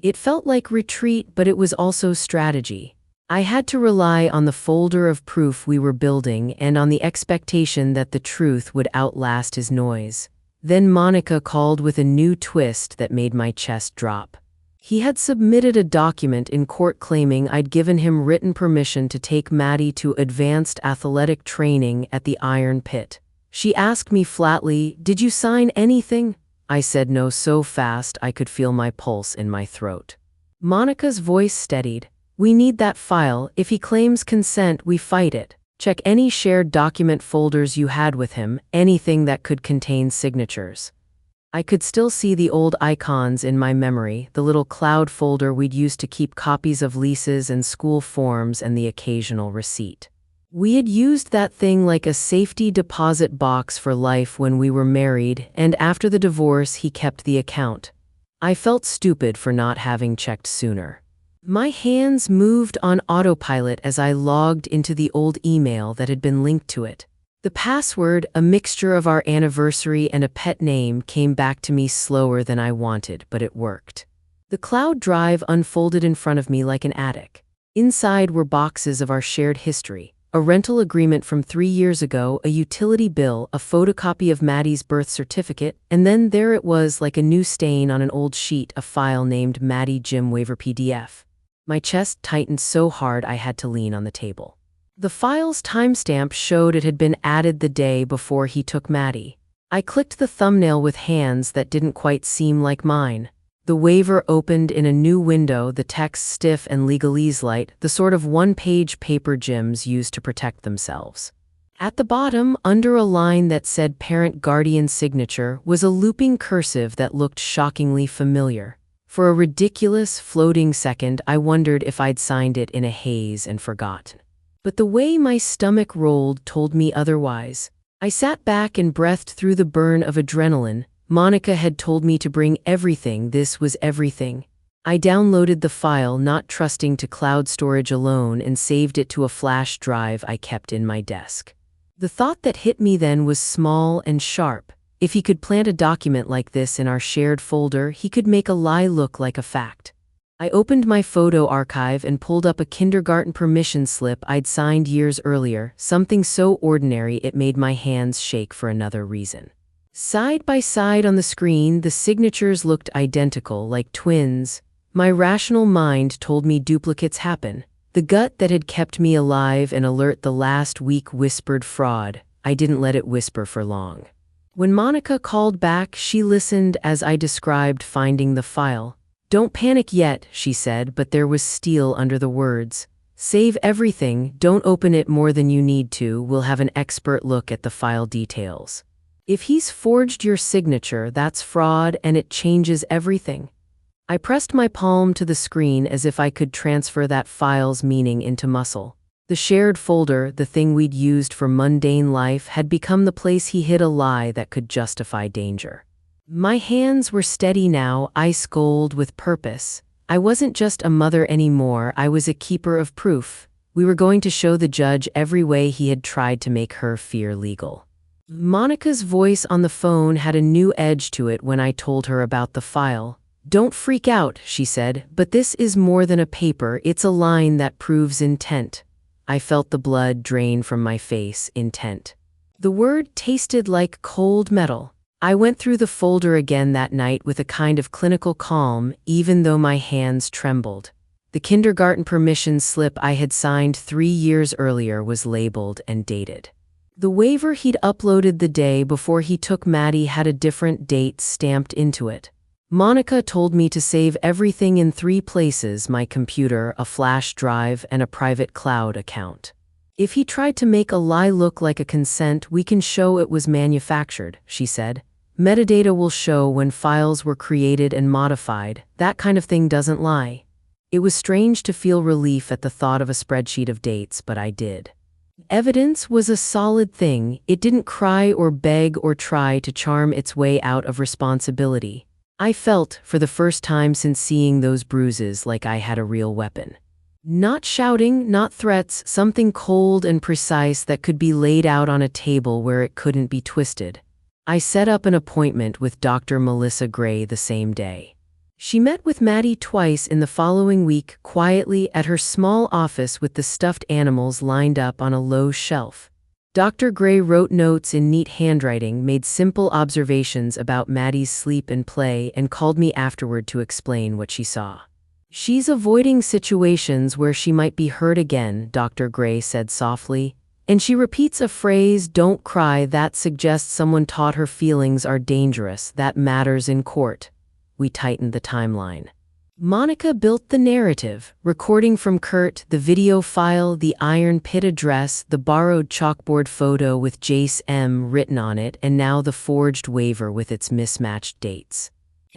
Speaker 1: It felt like retreat, but it was also strategy. I had to rely on the folder of proof we were building and on the expectation that the truth would outlast his noise. Then Monica called with a new twist that made my chest drop. He had submitted a document in court claiming I'd given him written permission to take Maddie to advanced athletic training at the Iron Pit. She asked me flatly, "Did you sign anything?" I said no so fast I could feel my pulse in my throat. Monica's voice steadied. "We need that file. If he claims consent, we fight it. Check any shared document folders you had with him, anything that could contain signatures." I could still see the old icons in my memory, the little cloud folder we'd used to keep copies of leases and school forms and the occasional receipt. We had used that thing like a safety deposit box for life when we were married, and after the divorce he kept the account. I felt stupid for not having checked sooner. My hands moved on autopilot as I logged into the old email that had been linked to it. The password, a mixture of our anniversary and a pet name, came back to me slower than I wanted, but it worked. The cloud drive unfolded in front of me like an attic. Inside were boxes of our shared history. A rental agreement from 3 years ago, a utility bill, a photocopy of Maddie's birth certificate, and then there it was like a new stain on an old sheet, a file named Maddie Jim Waiver PDF. My chest tightened so hard I had to lean on the table. The file's timestamp showed it had been added the day before he took Maddie. I clicked the thumbnail with hands that didn't quite seem like mine. The waiver opened in a new window, the text stiff and legalese-light, the sort of one-page paper gyms use to protect themselves. At the bottom, under a line that said parent-guardian signature, was a looping cursive that looked shockingly familiar. For a ridiculous, floating second, I wondered if I'd signed it in a haze and forgotten. But the way my stomach rolled told me otherwise. I sat back and breathed through the burn of adrenaline. Monica had told me to bring everything. This was everything. I downloaded the file, not trusting to cloud storage alone, and saved it to a flash drive I kept in my desk. The thought that hit me then was small and sharp. If he could plant a document like this in our shared folder, he could make a lie look like a fact. I opened my photo archive and pulled up a kindergarten permission slip I'd signed years earlier, something so ordinary it made my hands shake for another reason. Side by side on the screen, the signatures looked identical, like twins. My rational mind told me duplicates happen. The gut that had kept me alive and alert the last week whispered fraud. I didn't let it whisper for long. When Monica called back, she listened as I described finding the file. "Don't panic yet," she said, but there was steel under the words. "Save everything, don't open it more than you need to, we'll have an expert look at the file details. If he's forged your signature, that's fraud and it changes everything." I pressed my palm to the screen as if I could transfer that file's meaning into muscle. The shared folder, the thing we'd used for mundane life, had become the place he hid a lie that could justify danger. My hands were steady now, ice cold with purpose. I wasn't just a mother anymore, I was a keeper of proof. We were going to show the judge every way he had tried to make her fear legal. Monica's voice on the phone had a new edge to it when I told her about the file. "Don't freak out," she said, "but this is more than a paper, it's a line that proves intent." I felt the blood drain from my face. Intent. The word tasted like cold metal. I went through the folder again that night with a kind of clinical calm, even though my hands trembled. The kindergarten permission slip I had signed 3 years earlier was labeled and dated. The waiver he'd uploaded the day before he took Maddie had a different date stamped into it. Monica told me to save everything in 3 places: my computer, a flash drive, and a private cloud account. "If he tried to make a lie look like a consent, we can show it was manufactured," she said. "Metadata will show when files were created and modified. That kind of thing doesn't lie." It was strange to feel relief at the thought of a spreadsheet of dates, but I did. Evidence was a solid thing. It didn't cry or beg or try to charm its way out of responsibility. I felt, for the first time since seeing those bruises, like I had a real weapon. Not shouting, not threats, something cold and precise that could be laid out on a table where it couldn't be twisted. I set up an appointment with Dr. Melissa Gray the same day. She met with Maddie twice in the following week, quietly at her small office with the stuffed animals lined up on a low shelf. Dr. Gray wrote notes in neat handwriting, made simple observations about Maddie's sleep and play, and called me afterward to explain what she saw. "She's avoiding situations where she might be hurt again," Dr. Gray said softly. "And she repeats a phrase, 'Don't cry,' that suggests someone taught her feelings are dangerous. That matters in court." We tightened the timeline. Monica built the narrative, recording from Kurt, the video file, the Iron Pit address, the borrowed chalkboard photo with Jace M. written on it, and now the forged waiver with its mismatched dates.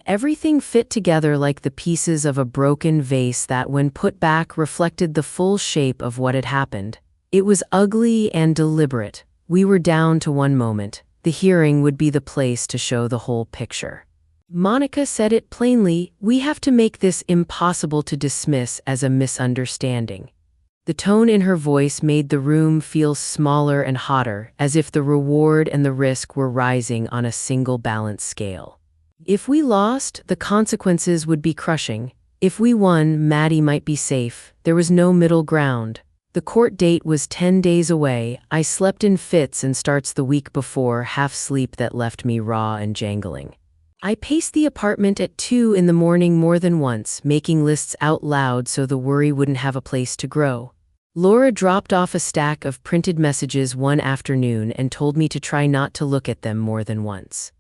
Speaker 1: Everything fit together like the pieces of a broken vase that, when put back, reflected the full shape of what had happened. It was ugly and deliberate. We were down to one moment. The hearing would be the place to show the whole picture. Monica said it plainly, "We have to make this impossible to dismiss as a misunderstanding." The tone in her voice made the room feel smaller and hotter, as if the reward and the risk were rising on a single balance scale. If we lost, the consequences would be crushing. If we won, Maddie might be safe. There was no middle ground. The court date was 10 days away. I slept in fits and starts the week before, half sleep that left me raw and jangling. I paced the apartment at 2 in the morning more than once, making lists out loud so the worry wouldn't have a place to grow. Laura dropped off a stack of printed messages one afternoon and told me to try not to look at them more than once.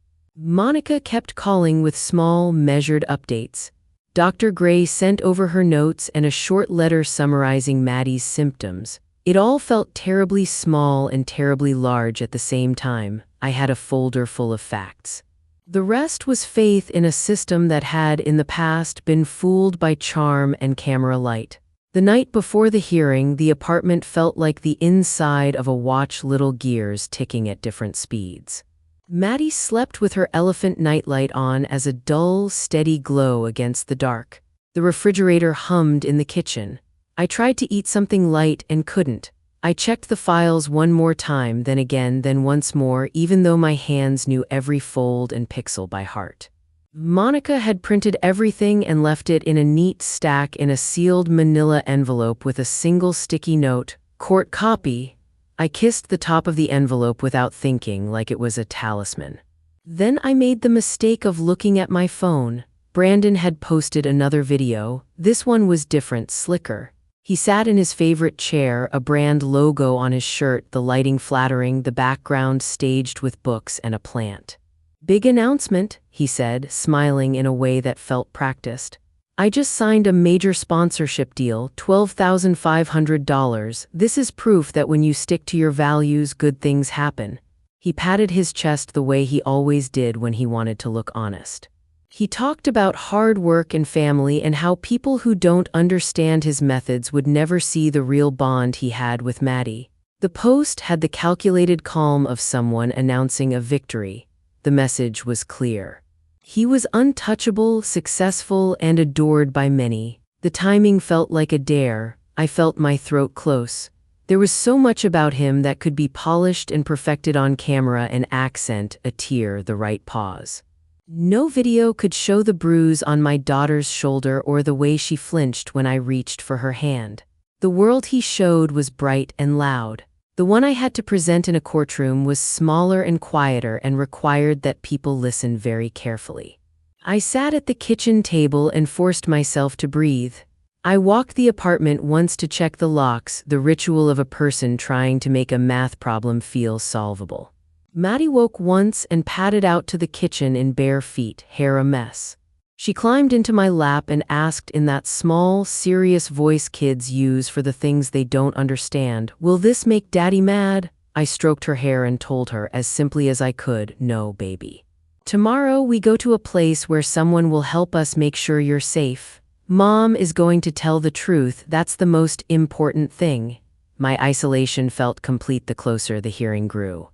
Speaker 1: Monica kept calling with small, measured updates. Dr. Gray sent over her notes and a short letter summarizing Maddie's symptoms. It all felt terribly small and terribly large at the same time. I had a folder full of facts. The rest was faith in a system that had, in the past, been fooled by charm and camera light. The night before the hearing, the apartment felt like the inside of a watch, little gears ticking at different speeds. Maddie slept with her elephant nightlight on as a dull, steady glow against the dark. The refrigerator hummed in the kitchen. I tried to eat something light and couldn't. I checked the files one more time, then again, then once more, even though my hands knew every fold and pixel by heart. Monica had printed everything and left it in a neat stack in a sealed manila envelope with a single sticky note, "Court copy." I kissed the top of the envelope without thinking, like it was a talisman. Then I made the mistake of looking at my phone. Brandon had posted another video. This one was different, slicker. He sat in his favorite chair, a brand logo on his shirt, the lighting flattering, the background staged with books and a plant. "Big announcement," he said, smiling in a way that felt practiced. "I just signed a major sponsorship deal, $12,500. This is proof that when you stick to your values, good things happen." He patted his chest the way he always did when he wanted to look honest. He talked about hard work and family and how people who don't understand his methods would never see the real bond he had with Maddie. The post had the calculated calm of someone announcing a victory. The message was clear. He was untouchable, successful, and adored by many. The timing felt like a dare. I felt my throat close. There was so much about him that could be polished and perfected on camera, an accent, a tear, the right pause. No video could show the bruise on my daughter's shoulder or the way she flinched when I reached for her hand. The world he showed was bright and loud. The one I had to present in a courtroom was smaller and quieter and required that people listen very carefully. I sat at the kitchen table and forced myself to breathe. I walked the apartment once to check the locks, the ritual of a person trying to make a math problem feel solvable. Maddie woke once and padded out to the kitchen in bare feet, hair a mess. She climbed into my lap and asked in that small, serious voice kids use for the things they don't understand, "Will this make Daddy mad?" I stroked her hair and told her, as simply as I could, "No, baby. Tomorrow we go to a place where someone will help us make sure you're safe. Mom is going to tell the truth, that's the most important thing." My isolation felt complete the closer the hearing grew.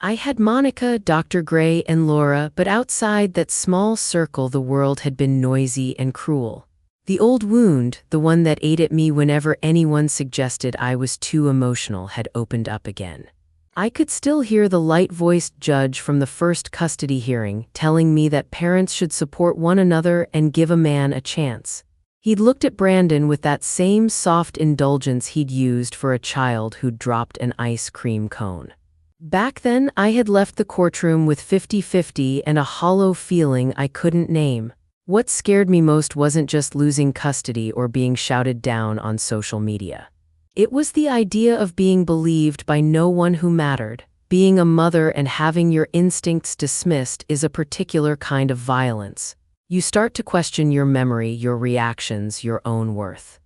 Speaker 1: I had Monica, Dr. Gray, and Laura, but outside that small circle the world had been noisy and cruel. The old wound, the one that ate at me whenever anyone suggested I was too emotional, had opened up again. I could still hear the light-voiced judge from the first custody hearing telling me that parents should support one another and give a man a chance. He'd looked at Brandon with that same soft indulgence he'd used for a child who'd dropped an ice cream cone. Back then, I had left the courtroom with 50-50 and a hollow feeling I couldn't name. What scared me most wasn't just losing custody or being shouted down on social media. It was the idea of being believed by no one who mattered. Being a mother and having your instincts dismissed is a particular kind of violence. You start to question your memory, your reactions, your own worth.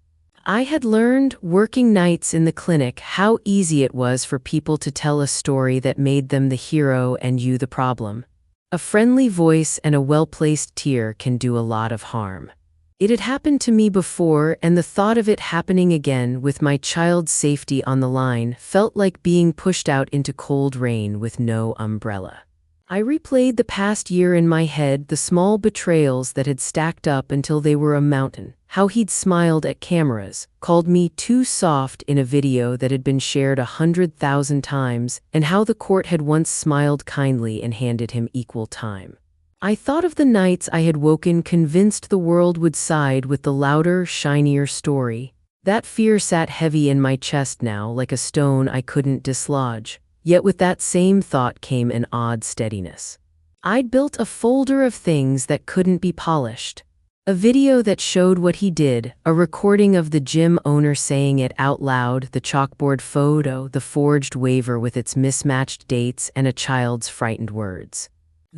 Speaker 1: I had learned, working nights in the clinic, how easy it was for people to tell a story that made them the hero and you the problem. A friendly voice and a well-placed tear can do a lot of harm. It had happened to me before, and the thought of it happening again, with my child's safety on the line, felt like being pushed out into cold rain with no umbrella. I replayed the past year in my head, the small betrayals that had stacked up until they were a mountain. How he'd smiled at cameras, called me too soft in a video that had been shared 100,000 times, and how the court had once smiled kindly and handed him equal time. I thought of the nights I had woken convinced the world would side with the louder, shinier story. That fear sat heavy in my chest now, like a stone I couldn't dislodge. Yet with that same thought came an odd steadiness. I'd built a folder of things that couldn't be polished. A video that showed what he did, a recording of the gym owner saying it out loud, the chalkboard photo, the forged waiver with its mismatched dates, and a child's frightened words.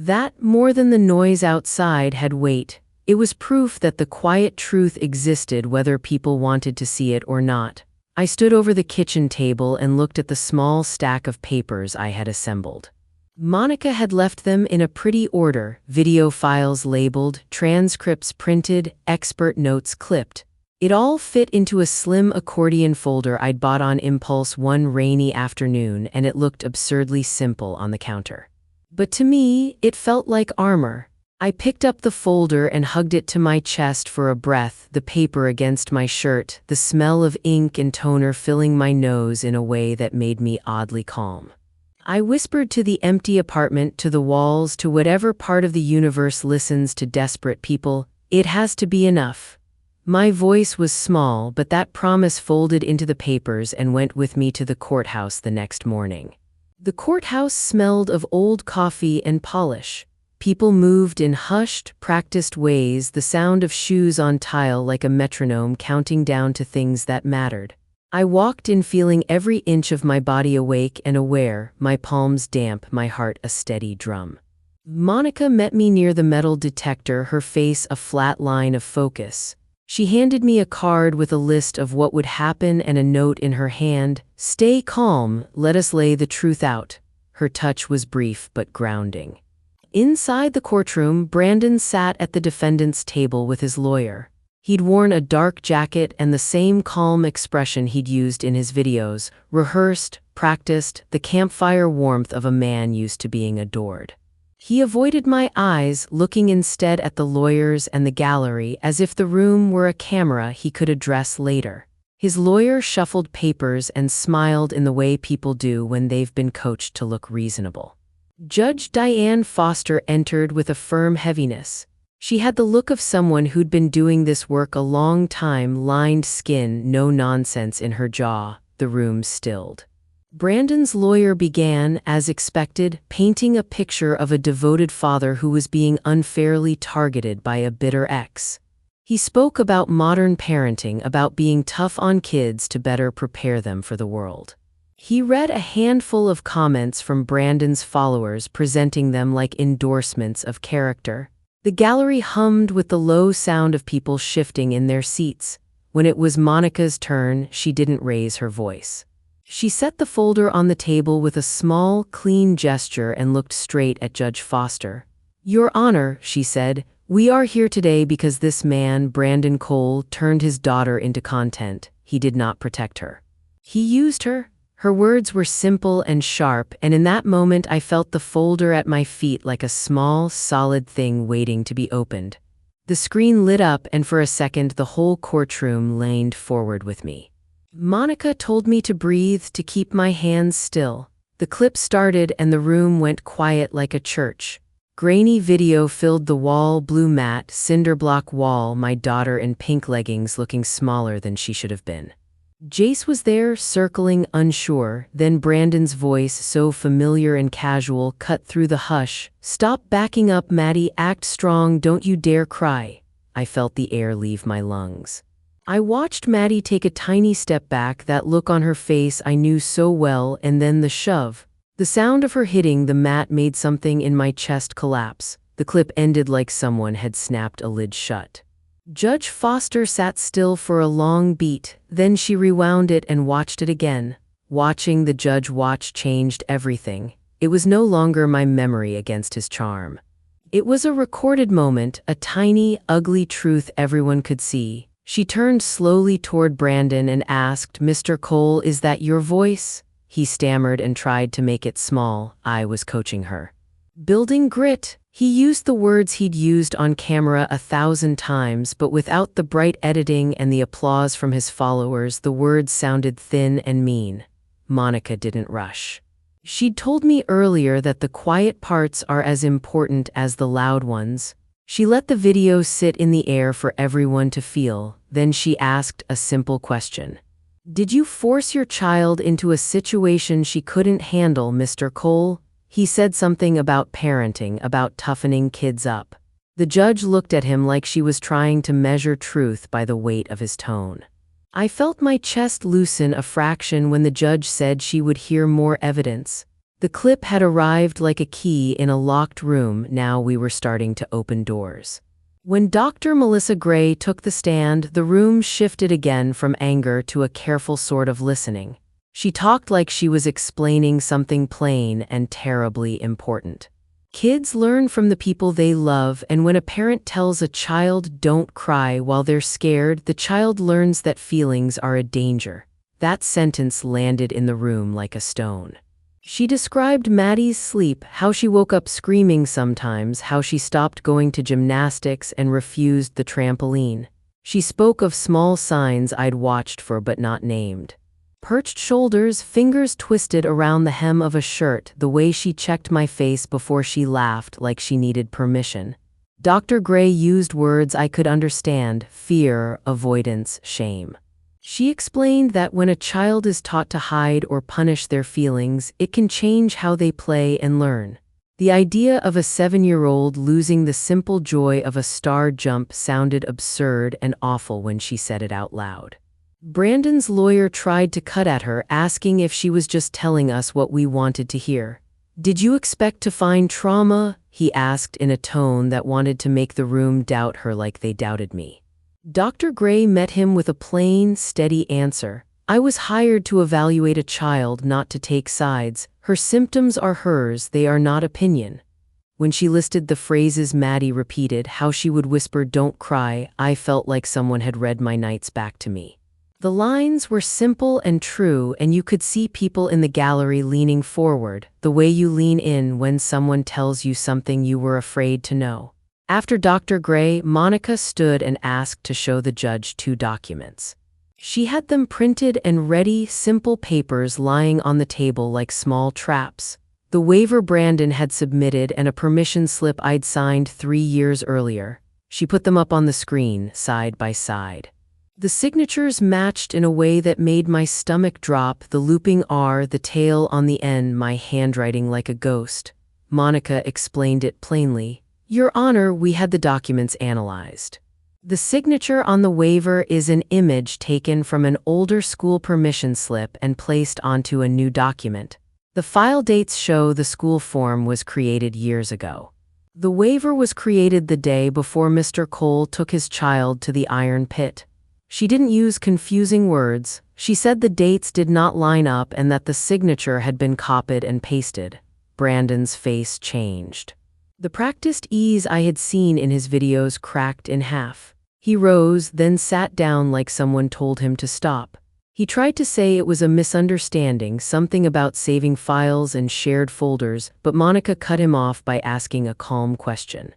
Speaker 1: That, more than the noise outside, had weight. It was proof that the quiet truth existed whether people wanted to see it or not. I stood over the kitchen table and looked at the small stack of papers I had assembled. Monica had left them in a pretty order: video files labeled, transcripts printed, expert notes clipped. It all fit into a slim accordion folder I'd bought on impulse one rainy afternoon, and it looked absurdly simple on the counter. But to me, it felt like armor. I picked up the folder and hugged it to my chest for a breath, the paper against my shirt, the smell of ink and toner filling my nose in a way that made me oddly calm. I whispered to the empty apartment, to the walls, to whatever part of the universe listens to desperate people, "It has to be enough." My voice was small, but that promise folded into the papers and went with me to the courthouse the next morning. The courthouse smelled of old coffee and polish. People moved in hushed, practiced ways, the sound of shoes on tile like a metronome counting down to things that mattered. I walked in feeling every inch of my body awake and aware, my palms damp, my heart a steady drum. Monica met me near the metal detector, her face a flat line of focus. She handed me a card with a list of what would happen and a note in her hand: "Stay calm, let us lay the truth out." Her touch was brief but grounding. Inside the courtroom, Brandon sat at the defendant's table with his lawyer. He'd worn a dark jacket and the same calm expression he'd used in his videos, rehearsed, practiced, the campfire warmth of a man used to being adored. He avoided my eyes, looking instead at the lawyers and the gallery as if the room were a camera he could address later. His lawyer shuffled papers and smiled in the way people do when they've been coached to look reasonable. Judge Diane Foster entered with a firm heaviness. She had the look of someone who'd been doing this work a long time, lined skin, no nonsense in her jaw. The room stilled. Brandon's lawyer began, as expected, painting a picture of a devoted father who was being unfairly targeted by a bitter ex. He spoke about modern parenting, about being tough on kids to better prepare them for the world. He read a handful of comments from Brandon's followers, presenting them like endorsements of character. The gallery hummed with the low sound of people shifting in their seats. When it was Monica's turn, she didn't raise her voice. She set the folder on the table with a small, clean gesture and looked straight at Judge Foster. "Your Honor," she said, "we are here today because this man, Brandon Cole, turned his daughter into content. He did not protect her. He used her." Her words were simple and sharp, and in that moment I felt the folder at my feet like a small, solid thing waiting to be opened. The screen lit up, and for a second the whole courtroom leaned forward with me. Monica told me to breathe, to keep my hands still. The clip started and the room went quiet like a church. Grainy video filled the wall, blue matte, cinder block wall, my daughter in pink leggings looking smaller than she should have been. Jace was there, circling, unsure. Then Brandon's voice, so familiar and casual, cut through the hush. "Stop backing up, Maddie. Act strong. Don't you dare cry." I felt the air leave my lungs. I watched Maddie take a tiny step back, that look on her face I knew so well, and then the shove. The sound of her hitting the mat made something in my chest collapse. The clip ended like someone had snapped a lid shut. Judge Foster sat still for a long beat, then she rewound it and watched it again. Watching the judge watch changed everything. It was no longer my memory against his charm. It was a recorded moment, a tiny, ugly truth everyone could see. She turned slowly toward Brandon and asked, "Mr. Cole, is that your voice?" He stammered and tried to make it small. I was coaching her. "Building grit." He used the words he'd used on camera 1,000 times, but without the bright editing and the applause from his followers, the words sounded thin and mean. Monica didn't rush. She'd told me earlier that the quiet parts are as important as the loud ones. She let the video sit in the air for everyone to feel. Then she asked a simple question. "Did you force your child into a situation she couldn't handle, Mr. Cole?" He said something about parenting, about toughening kids up. The judge looked at him like she was trying to measure truth by the weight of his tone. I felt my chest loosen a fraction when the judge said she would hear more evidence. The clip had arrived like a key in a locked room. Now we were starting to open doors. When Dr. Melissa Gray took the stand, the room shifted again from anger to a careful sort of listening. She talked like she was explaining something plain and terribly important. Kids learn from the people they love, and when a parent tells a child don't cry while they're scared, the child learns that feelings are a danger. That sentence landed in the room like a stone. She described Maddie's sleep, how she woke up screaming sometimes, how she stopped going to gymnastics and refused the trampoline. She spoke of small signs I'd watched for but not named. Perched shoulders, fingers twisted around the hem of a shirt, the way she checked my face before she laughed like she needed permission. Dr. Gray used words I could understand: fear, avoidance, shame. She explained that when a child is taught to hide or punish their feelings, it can change how they play and learn. The idea of a 7-year-old losing the simple joy of a star jump sounded absurd and awful when she said it out loud. Brandon's lawyer tried to cut at her, asking if she was just telling us what we wanted to hear. "Did you expect to find trauma?" he asked in a tone that wanted to make the room doubt her like they doubted me. Dr. Gray met him with a plain, steady answer. "I was hired to evaluate a child, not to take sides. Her symptoms are hers, they are not opinion." When she listed the phrases Maddie repeated, how she would whisper, "Don't cry," I felt like someone had read my nights back to me. The lines were simple and true, and you could see people in the gallery leaning forward, the way you lean in when someone tells you something you were afraid to know. After Dr. Gray, Monica stood and asked to show the judge 2 documents. She had them printed and ready, simple papers lying on the table like small traps. The waiver Brandon had submitted and a permission slip I'd signed 3 years earlier. She put them up on the screen, side by side. The signatures matched in a way that made my stomach drop, the looping R, the tail on the N, my handwriting like a ghost. Monica explained it plainly. "Your Honor, we had the documents analyzed. The signature on the waiver is an image taken from an older school permission slip and placed onto a new document. The file dates show the school form was created years ago. The waiver was created the day before Mr. Cole took his child to the iron pit." She didn't use confusing words. She said the dates did not line up and that the signature had been copied and pasted. Brandon's face changed. The practiced ease I had seen in his videos cracked in half. He rose, then sat down like someone told him to stop. He tried to say it was a misunderstanding, something about saving files and shared folders, but Monica cut him off by asking a calm question.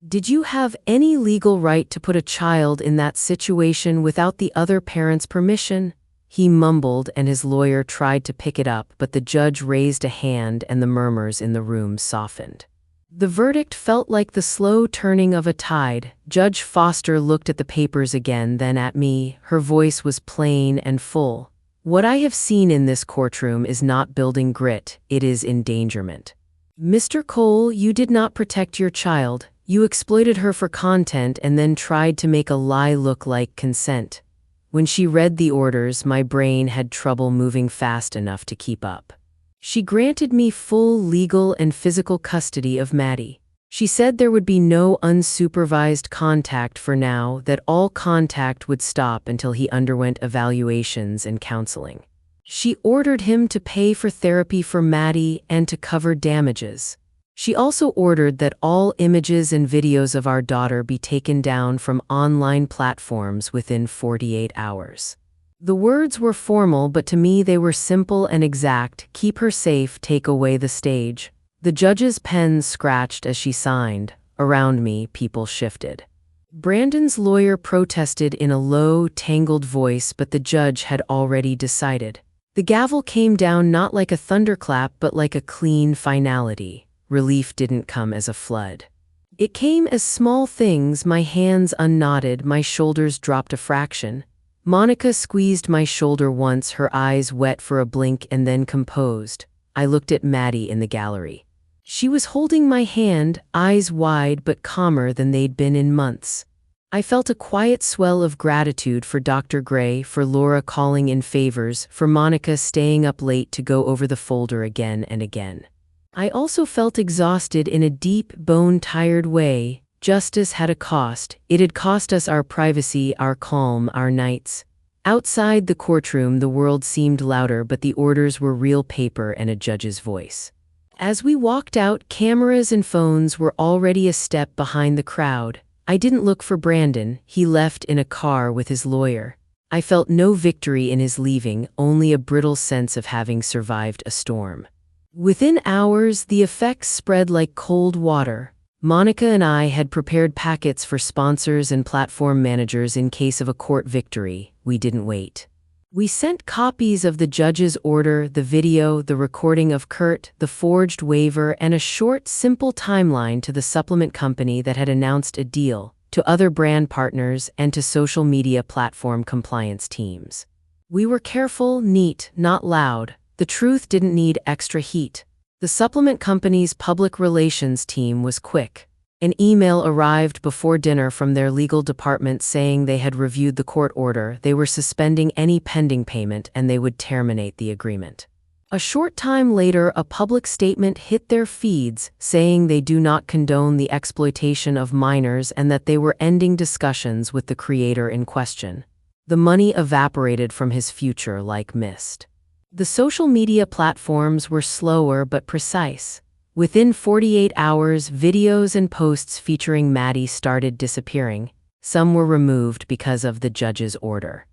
Speaker 1: "Did you have any legal right to put a child in that situation without the other parent's permission?" He mumbled and his lawyer tried to pick it up, but the judge raised a hand and the murmurs in the room softened. The verdict felt like the slow turning of a tide. Judge Foster looked at the papers again, then at me. Her voice was plain and full. "What I have seen in this courtroom is not building grit, it is endangerment. Mr. Cole, you did not protect your child. You exploited her for content and then tried to make a lie look like consent." When she read the orders, my brain had trouble moving fast enough to keep up. She granted me full legal and physical custody of Maddie. She said there would be no unsupervised contact for now, that all contact would stop until he underwent evaluations and counseling. She ordered him to pay for therapy for Maddie and to cover damages. She also ordered that all images and videos of our daughter be taken down from online platforms within 48 hours. The words were formal, but to me they were simple and exact. "Keep her safe, take away the stage." The judge's pen scratched as she signed. Around me, people shifted. Brandon's lawyer protested in a low, tangled voice, but the judge had already decided. The gavel came down not like a thunderclap, but like a clean finality. Relief didn't come as a flood. It came as small things. My hands unknotted, my shoulders dropped a fraction. Monica squeezed my shoulder once, her eyes wet for a blink and then composed. I looked at Maddie in the gallery. She was holding my hand, eyes wide but calmer than they'd been in months. I felt a quiet swell of gratitude for Dr. Gray, for Laura calling in favors, for Monica staying up late to go over the folder again and again. I also felt exhausted in a deep, bone-tired way. Justice had a cost. It had cost us our privacy, our calm, our nights. Outside the courtroom, the world seemed louder, but the orders were real paper and a judge's voice. As we walked out, cameras and phones were already a step behind the crowd. I didn't look for Brandon. He left in a car with his lawyer. I felt no victory in his leaving, only a brittle sense of having survived a storm. Within hours, the effects spread like cold water. Monica and I had prepared packets for sponsors and platform managers in case of a court victory. We didn't wait. We sent copies of the judge's order, the video, the recording of Kurt, the forged waiver, and a short, simple timeline to the supplement company that had announced a deal, to other brand partners, and to social media platform compliance teams. We were careful, neat, not loud. The truth didn't need extra heat. The supplement company's public relations team was quick. An email arrived before dinner from their legal department saying they had reviewed the court order, they were suspending any pending payment, and they would terminate the agreement. A short time later, a public statement hit their feeds saying they do not condone the exploitation of minors and that they were ending discussions with the creator in question. The money evaporated from his future like mist. The social media platforms were slower but precise. Within 48 hours, videos and posts featuring Maddie started disappearing. Some were removed because of the judge's order.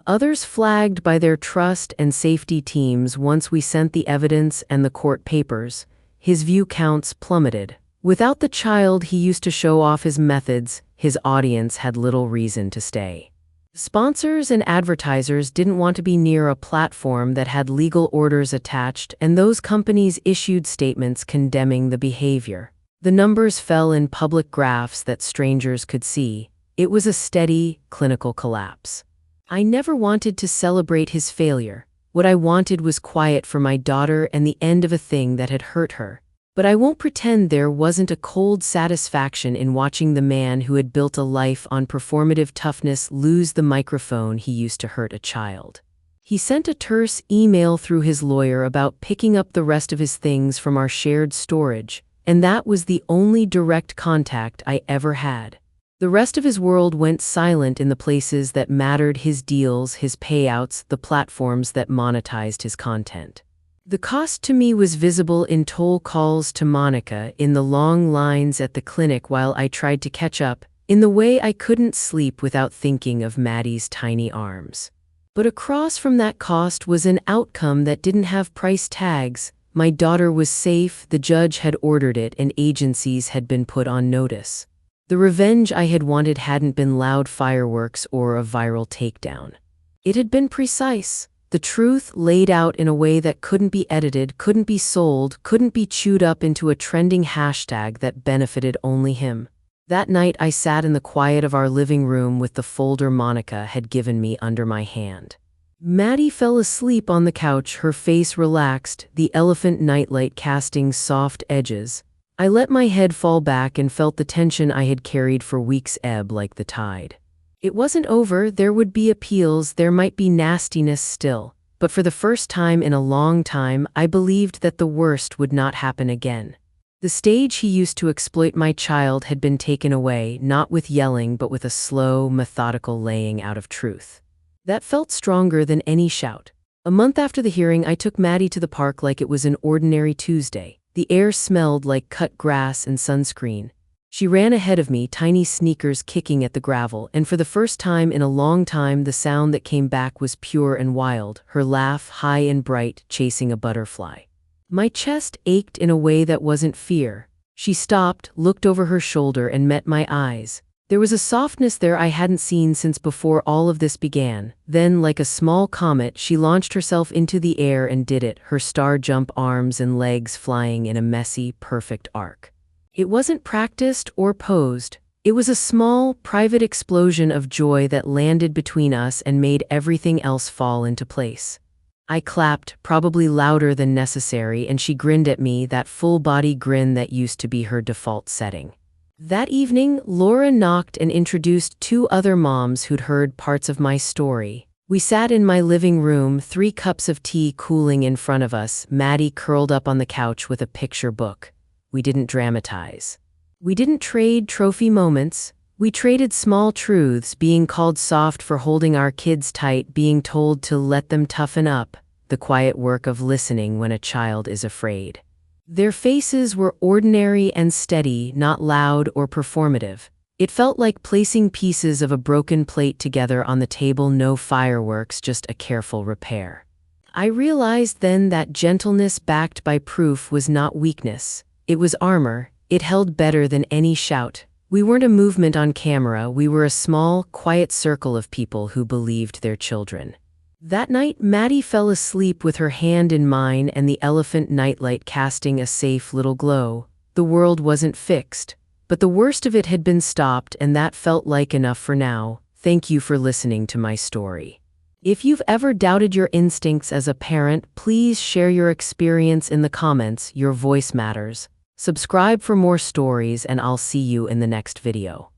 Speaker 1: Others flagged by their trust and safety teams. Once we sent the evidence and the court papers, his view counts plummeted. Without the child he used to show off his methods, his audience had little reason to stay. Sponsors and advertisers didn't want to be near a platform that had legal orders attached, and those companies issued statements condemning the behavior. The numbers fell in public graphs that strangers could see. It was a steady, clinical collapse. I never wanted to celebrate his failure. What I wanted was quiet for my daughter and the end of a thing that had hurt her. But I won't pretend there wasn't a cold satisfaction in watching the man who had built a life on performative toughness lose the microphone he used to hurt a child. He sent a terse email through his lawyer about picking up the rest of his things from our shared storage, and that was the only direct contact I ever had. The rest of his world went silent in the places that mattered: his deals, his payouts, the platforms that monetized his content. The cost to me was visible in toll calls to Monica, in the long lines at the clinic while I tried to catch up, in the way I couldn't sleep without thinking of Maddie's tiny arms. But across from that cost was an outcome that didn't have price tags. My daughter was safe, the judge had ordered it, and agencies had been put on notice. The revenge I had wanted hadn't been loud fireworks or a viral takedown. It had been precise. The truth laid out in a way that couldn't be edited, couldn't be sold, couldn't be chewed up into a trending hashtag that benefited only him. That night I sat in the quiet of our living room with the folder Monica had given me under my hand. Maddie fell asleep on the couch, her face relaxed, the elephant nightlight casting soft edges. I let my head fall back and felt the tension I had carried for weeks ebb like the tide. It wasn't over. There would be appeals, there might be nastiness still, but for the first time in a long time, I believed that the worst would not happen again. The stage he used to exploit my child had been taken away, not with yelling but with a slow, methodical laying out of truth. That felt stronger than any shout. A month after the hearing, I took Maddie to the park like it was an ordinary Tuesday. The air smelled like cut grass and sunscreen. She ran ahead of me, tiny sneakers kicking at the gravel, and for the first time in a long time the sound that came back was pure and wild, her laugh high and bright, chasing a butterfly. My chest ached in a way that wasn't fear. She stopped, looked over her shoulder, and met my eyes. There was a softness there I hadn't seen since before all of this began. Then, like a small comet, she launched herself into the air and did it, her star-jump arms and legs flying in a messy, perfect arc. It wasn't practiced or posed. It was a small, private explosion of joy that landed between us and made everything else fall into place. I clapped, probably louder than necessary, and she grinned at me, that full-body grin that used to be her default setting. That evening, Laura knocked and introduced two other moms who'd heard parts of my story. We sat in my living room, 3 cups of tea cooling in front of us, Maddie curled up on the couch with a picture book. We didn't dramatize. We didn't trade trophy moments. We traded small truths, being called soft for holding our kids tight, being told to let them toughen up, the quiet work of listening when a child is afraid. Their faces were ordinary and steady, not loud or performative. It felt like placing pieces of a broken plate together on the table, no fireworks, just a careful repair. I realized then that gentleness backed by proof was not weakness. It was armor. It held better than any shout. We weren't a movement on camera, we were a small, quiet circle of people who believed their children. That night, Maddie fell asleep with her hand in mine and the elephant nightlight casting a safe little glow. The world wasn't fixed, but the worst of it had been stopped, and that felt like enough for now. Thank you for listening to my story. If you've ever doubted your instincts as a parent, please share your experience in the comments. Your voice matters. Subscribe for more stories, and I'll see you in the next video.